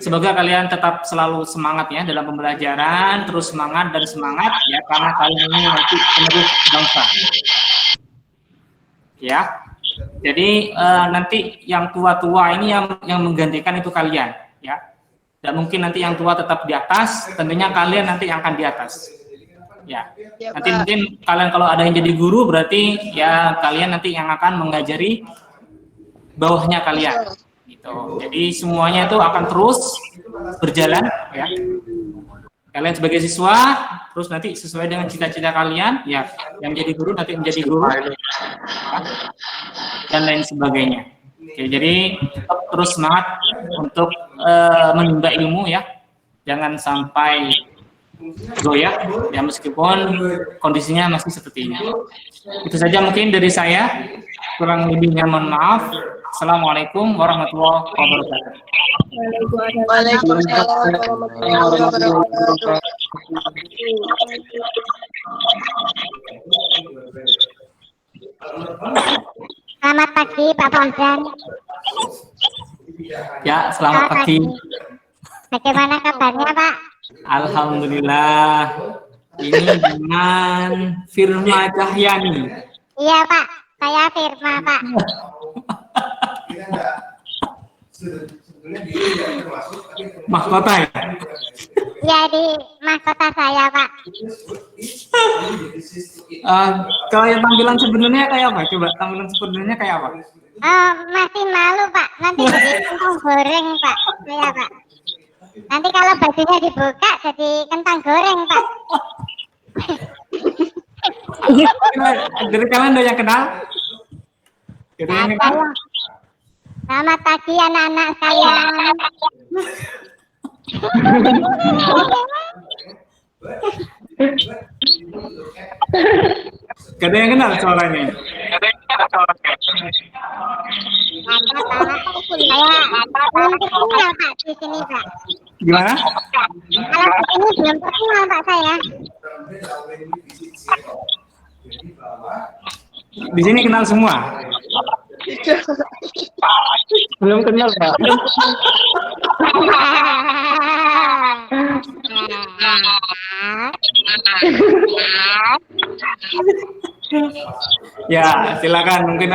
Semoga kalian tetap selalu semangat ya dalam pembelajaran, terus semangat dan semangat ya, karena kalian ini nanti penerus bangsa. Ya, jadi nanti yang tua-tua ini yang menggantikan itu kalian ya. Dan mungkin nanti yang tua tetap di atas, tentunya kalian nanti yang akan di atas. Ya, nanti mungkin kalian kalau ada yang jadi guru berarti ya kalian nanti yang akan mengajari bawahnya kalian. Gitu. Jadi semuanya itu akan terus berjalan ya. Kalian sebagai siswa terus nanti sesuai dengan cita-cita kalian ya, yang menjadi guru nanti menjadi guru dan lain sebagainya. Oke, jadi tetap terus semangat untuk menimba ilmu ya. Jangan sampai goyah ya, meskipun kondisinya masih seperti ini. Itu saja mungkin dari saya, kurang lebihnya mohon maaf. Assalamualaikum warahmatullahi wabarakatuh. Waalaikumsalam warahmatullahi wabarakatuh. Selamat pagi Pak Fauzan. Ya, selamat pagi. Bagaimana kabarnya Pak? Alhamdulillah. Ini dengan Firma Cahyani. Iya Pak, saya Firma Pak. Mahkota ya? Iya di mahkota saya Pak. Kalau yang tampilan sebenarnya kayak apa? Coba tampilan sebenarnya kayak apa? Oh, masih malu Pak, nanti jadi kentang goreng Pak. Iya Pak. Nanti kalau bajunya dibuka jadi kentang goreng Pak. Dari kalian ada yang kenal? Dari yang kenal? Selamat pagi anak-anak sekalian. Gak ada yang kenal suaranya? Saya belum terkenal Pak di sini Pak. Gimana? Kalau di sini belum terkenal Pak saya. Di sini kenal semua? Belum kenal Pak. Ya, silakan mungkin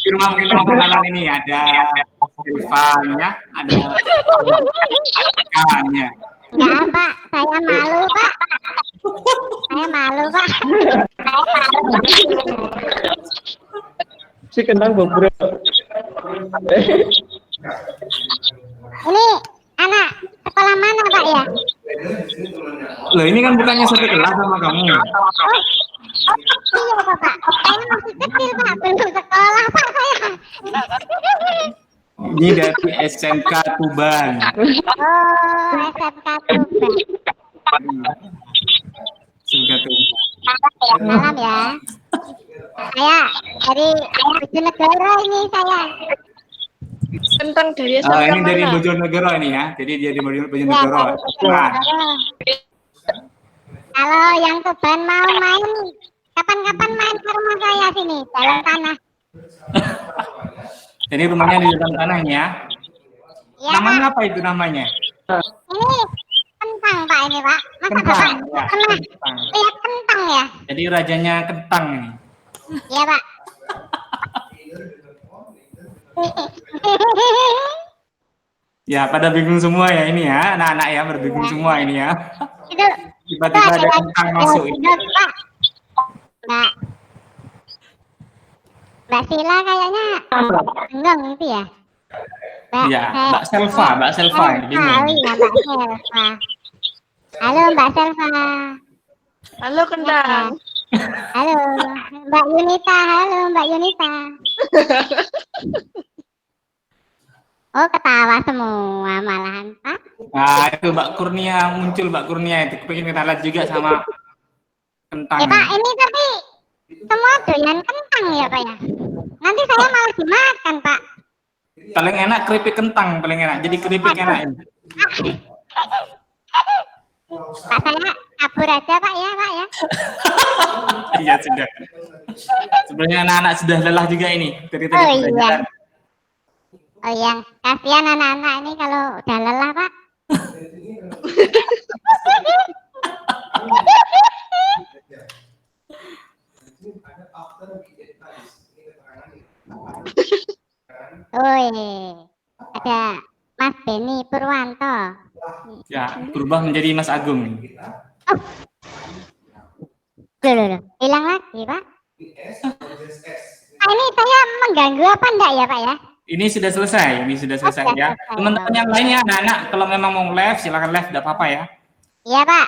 Firma mungkin mau kenalan ini ada Irfan ya, ada Kanya. Ya Pak, saya malu Pak. Saya malu Pak. Si kentang bobrok. Ini anak sekolah mana Pak ya? Loh, ini kan bukannya satu kelas sama kamu. Iya Pak. Saya masih kecil Pak, belum sekolah Pak saya. Ini dari SMK Tuban. Oh, SMK Tuban. SMK Tuban. Malam ya. Saya dari Bojonegoro ini saya. Tentang dari Ini dari Bojonegoro ini ya. Jadi dia di Bojonegoro. Ya, Nah, kalau yang Tuban mau main, kapan-kapan main ke rumah saya sini, dalam tanah. jadi rumahnya di dalam tanah ini ya. Iya Namanya Pak. apa itu namanya? Ini kentang Pak ini Pak. Masa Kentang, Bapak ya, pernah kentang. lihat kentang ya? Jadi rajanya kentang ini. Iya Pak. Ya, pada bingung semua ya ini ya, anak-anak ya berbingung semua ini ya. Itu Tiba-tiba ada kentang masuk ini. Pak. Nah, Mbak Sila kayaknya bengong itu ya. Ya, Mbak Selva yang bingung. Kali ya Mbak Selva. Halo Mbak Selva. Halo Kentang. Halo Mbak Yunita. Halo Mbak Yunita. Oh ketawa semua malahan Pak. Nah, itu Mbak Kurnia muncul, Mbak Kurnia itu pengen kita lihat juga sama Kentang. Pak ini tapi semua doyan kentang ya Pak ya. Nanti saya malah dimakan Pak. Paling enak keripik kentang, paling enak. Jadi keripik enak ini. Pak saya kabur aja Pak ya Pak ya. Iya sudah. Sebenarnya anak-anak sudah lelah juga ini dari tadi. Oh iya. Oh iya, kasihan anak-anak ini kalau udah lelah Pak. Ada Mas Beni Purwanto. Ya, berubah menjadi Mas Agung. Loh. Hilang lagi Pak. Ini saya mengganggu apa enggak ya Pak ya? Ini sudah selesai, ya. Teman-teman yang lainnya anak-anak kalau memang mau live silakan live, tidak apa-apa ya. Iya Pak.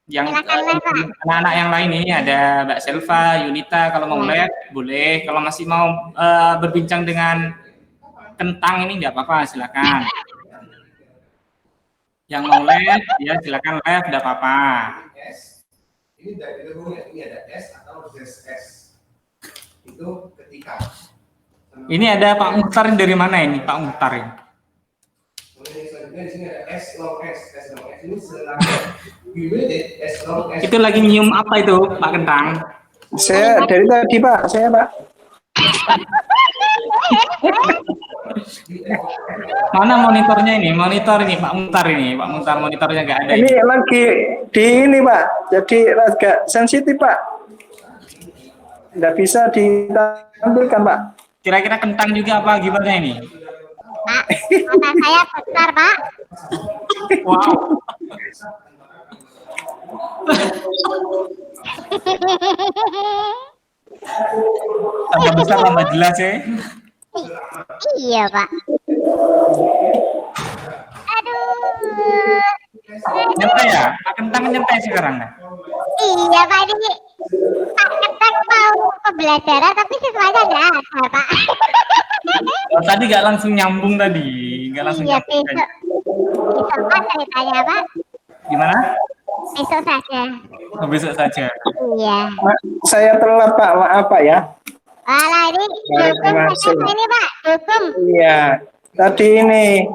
Yang Silakan live, Pak. anak-anak yang lain ini ada Mbak Selva, Yunita kalau mau live boleh. Kalau masih mau berbincang dengan kentang ini tidak apa-apa, silakan. Yang mau live ya silakan live, tidak apa-apa. Ini dari ini ada S atau ZS. Itu ketika. Ini ada Pak Muhtar dari mana ini, Pak Muhtar ini? Selanjutnya di sini ada S long S ini S long S. Itu lagi nyium apa itu, Pak Kentang? Saya dari tadi Pak, saya Pak. Mana monitornya ini? Monitor ini Pak Muhtar ini, Pak Muhtar monitornya nggak ada. Ini lagi di ini Pak, jadi agak sensitif Pak. Nggak bisa ditampilkan Pak. Kira-kira kentang juga apa gimana ini? Pak, mata saya besar Pak. Wow. Tambah besar tambah jelas ya. Iya Pak. Aduh. Nyantai ya? Pak Kentang nyantai sekarang ya? Iya Pak ini Pak Kentang mau pembelajaran tapi siswanya nggak ada Pak. Oh, tadi nggak langsung nyambung tadi, nggak langsung Iya nyambung. besok Pak ceritanya Pak. Gimana? Besok saja. Oh, besok saja. Iya. Saya telat Pak, maaf Pak ya. Walah ini dukung saja ini Pak, dukung. Iya, tadi ini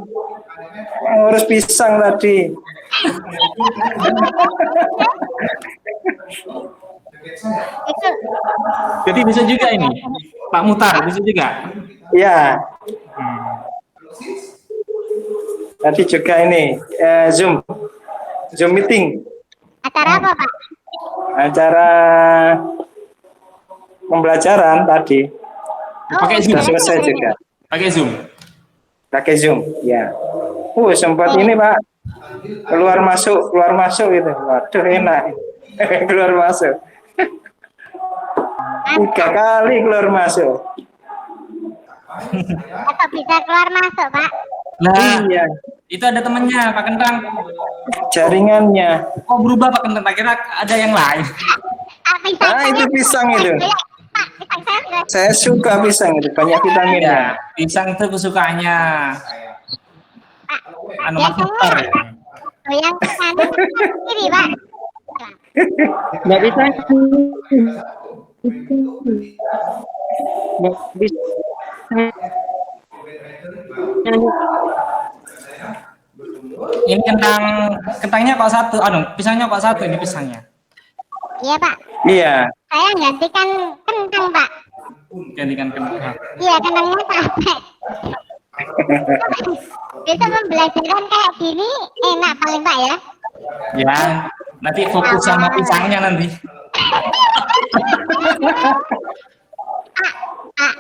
ngurus pisang tadi. Itu Jadi bisa juga ini, Pak Muhtar bisa juga. Iya. Tadi juga ini Zoom meeting, acara apa Pak? acara pembelajaran tadi. Pakai Zoom. Sudah selesai juga. Pakai Zoom. Pakai Zoom, ya. Sempat ini Pak, keluar masuk gitu. Waduh enak. Keluar masuk. 3 kali keluar masuk. Atau bisa keluar masuk Pak? Nah, Iya, itu ada temannya Pak Kentang. jaringannya. Oh berubah Pak Kentang, tak kira ada yang lain. Pisang Ah, itu pisang itu. Pak, pisang saya sudah Saya suka pisang itu, banyak vitaminnya. Ya, pisang itu kesukaannya anu Mas Muhtar ya. goyang ke kanan ke kiri Pak. Nggak bisa. Nggak bisa. Ini kentangnya kok satu, pisangnya kok satu ini pisangnya. Iya Pak, Iya, saya gantikan kentang Pak. Gantikan kentang. Iya kentangnya capek. Bisa pembelajaran kayak gini enak paling Pak ya. Ya, nanti fokus sama pisangnya nanti. Pak,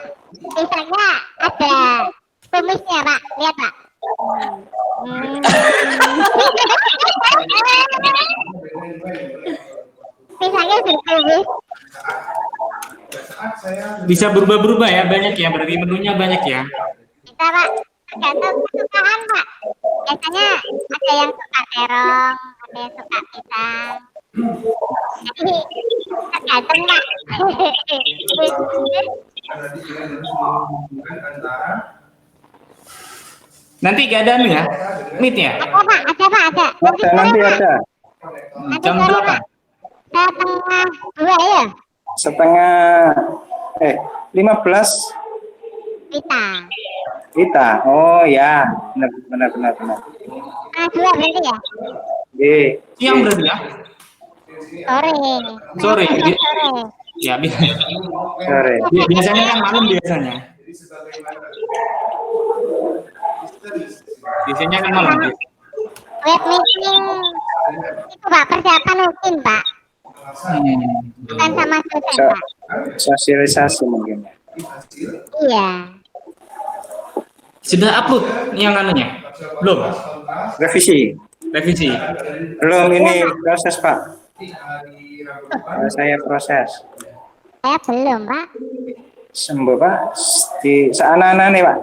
pisangnya ada tumisnya Pak, lihat Pak. Pisangnya ditumis. saat saya Bisa berubah-berubah ya, banyak ya, berarti menunya banyak ya. Bisa Pak, tergantung kesukaan Pak. Biasanya ada yang suka terong, ada yang suka pisang. Jadi tergantung Pak. berarti kita harus menghubungkan antara Nanti gak ada ya, meet ya, Ada Pak, ada. Nanti ada. jam berapa? Setengah 2 ya, Setengah 15 kita. Oh ya, benar. setengah 2 berarti ya? Siang berarti ya? Sore. Sore. Sore. Ya, Sore. biasanya kan malam biasanya. Biasanya kan malam. Web meeting itu Pak, persiapan mungkin Pak. Bukan sama dosen So- Pak. Sosialisasi mungkin. Iya. Sudah upload yang anunya? Belum? Revisi. Revisi. Belum, ini proses Pak. Saya proses. Saya belum Pak. Sembuh Pak. Di sana nih Pak.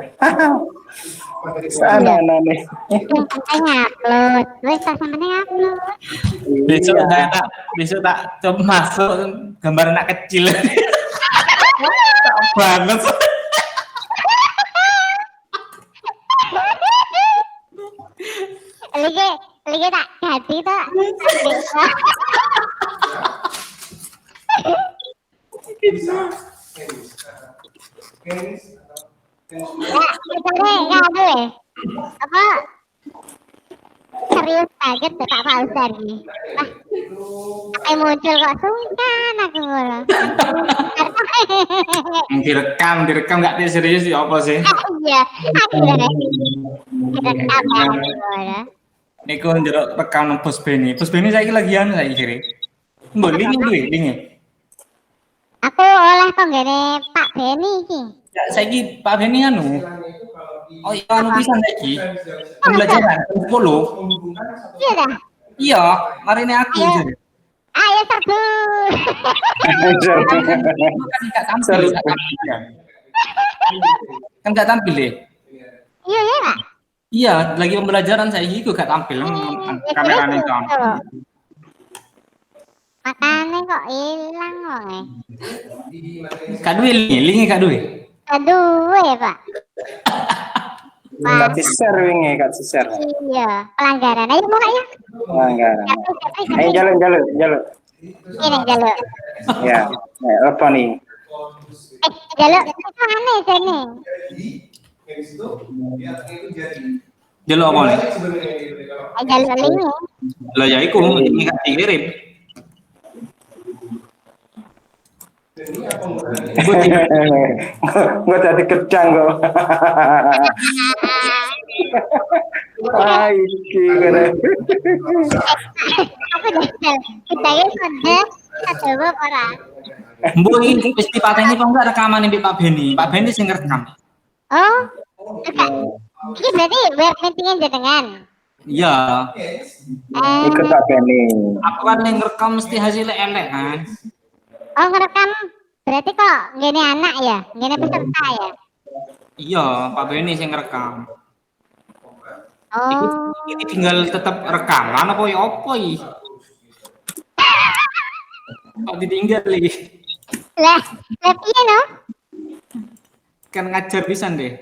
Sana nih. Yang penting upload. Wes tak sampai upload. Besok tak coba masuk gambar anak kecil. Banget. Lagi tak ganti tak. Misalnya deh. Apa? Serius banget deh Pak Fauzan nih. Wah, muncul kok sungkan aku malah. Direkam nggak serius ya apa sih? Iya, aku udah direkam ya aku malah. Niku njerok rekam nang Bos Beni. Bos Beni saiki lagi anu saiki kiri. Mbok linge. Aku oleh kok ngene Pak Beni iki. Ya saiki Pak Beni anu. Oh iya anu pisan saiki. Pembelajaran 10. Iya dah. Iya, marine aku. Ayo serbu. Kan enggak tampil. Kan enggak tampil deh. Iya ya Pak. Iya, lagi pembelajaran saiki iku gak tampil kamerane kan. Makanya kok hilang kok. Kak duwe linge Kak duwe. Aduh ya Pak. Kak share wingi, Kak share. Iya, pelanggaran. Ayo buka ya. Pelanggaran. Ayo jaluk. Ini jaluk. Ya, apa nih? Jaluk itu aneh sini. Jaluk apa nih? Jaluk link. Lah ya iku ini gak dikirim. Gue tadi kedang kok. Iki keren. Aku jajal. Kita ini sudah coba orang. Mbok iki wis dipateni kok enggak rekaman mbek Pak Beni. Pak Beni sing ngerekam. Oh, ini berarti web meetingnya jenengan. Iya. Ikut Pak Beni. Aku kan yang ngerekam mesti hasilnya elek kan. Oh, ngerekam berarti kok gini anak ya, gini peserta ya. Iya, Pak Beni sing ngerekam. Oh, Ini tinggal tetap rekaman apa ya apa iki? Kok ditinggal iki? lah piye no? Kan ngajar pisan deh.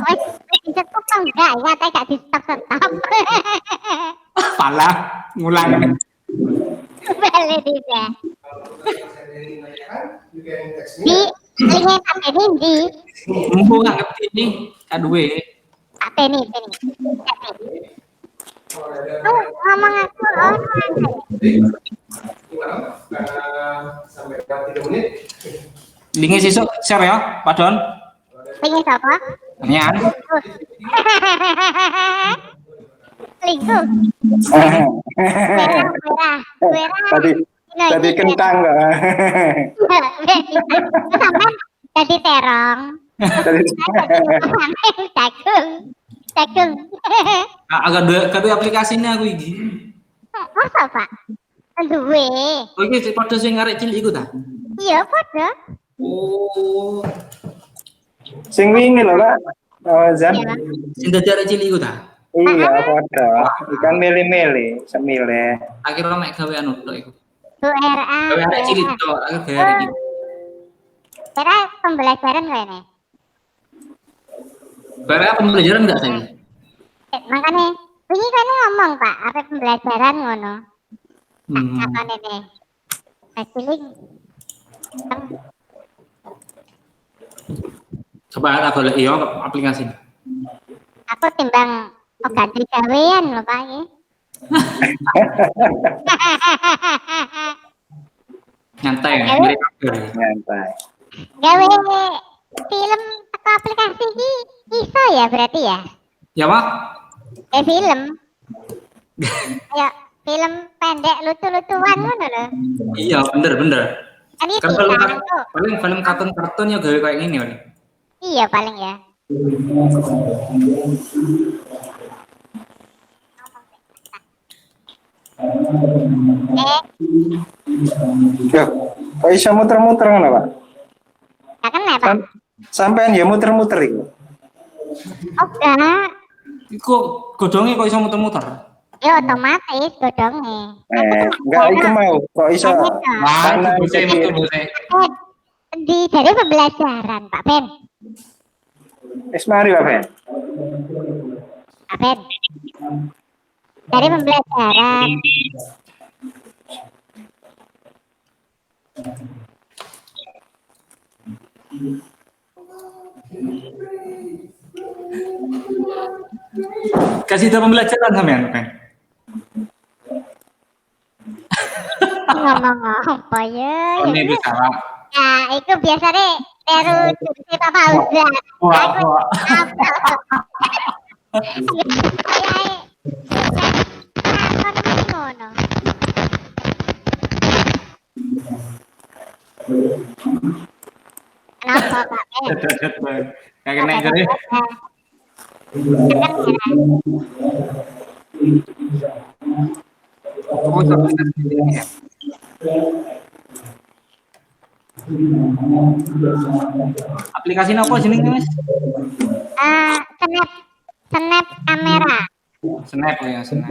Wes dicetuk kok enggak ya, tapi gak di stop. Pala ngulang. Balik dia. Di linknya Pak Beni di Mbok gak ngerti ini kaduwe. Pak Beni. Oh, ngomong aku orang. Sampai 3 menit. Linknya sesuk share ya, Pak Don. Pengen siapa? Nyan. Lingkup. Tadi kentang kok. Sampai jadi terong. Jagung. Agak dua aplikasinya aku iki. Masa Pak? Duwe. Oh iki padha sing arek cilik iku ta? Iya, padha. Oh, Sing wingi lho, Pak. Oh, Zan. sing dadi arek cilik iku ta? Iya, padha. Ikan mele-mele, semile. Akhirnya mek gawe anu tok iku. Bu RA. Gawe arek cilik tok, aku gawe arek cilik. Kira pembelajaran kayaknya. Barang pembelajaran enggak saya? Makanya, ini kan ngomong Pak, apa pembelajaran ngono. Hmm. Apa nih? Cilik. Coba tak golek yo aplikasi. Aku timbang ganti gawean lho Pak ya. Nyantai ya, mereka. Nyantai. Gawe film atau aplikasi ini iso ya berarti ya? Ya, Pak. Film. Ya, film pendek lucu-lucuan ngono lho. Iya, bener. Kan ini Kan bisa tuh. paling film kartun-kartun ya gawe kayak gini, Pak. Iya paling ya. Yo, kok iso muter-muter ngono, Pak? Nah kan apa? Sampean ya muter-muter iku. Oh enggak. Iku godhonge kok iso muter-muter. Ya otomatis godongnya. Enggak iku mau. Kok iso Wah, kanan bose kiri. metu bose. Di dari pembelajaran Pak Ben. Wis mari, Pak Ben. Pak Ben. Dari pembelajaran. Kasih tahu pembelajaran sampean, Pak. Ngomong apa ya? Ini bisa, Pak. Nah, itu biasanya terus si Pak Fauzan. Wah, Aku wah. ngono. Kenapa Pak Ben? Kayak kena jadi. Oh, ya. Aplikasi apa jenenge, Mas? Snap kamera. Snap ya, Snap.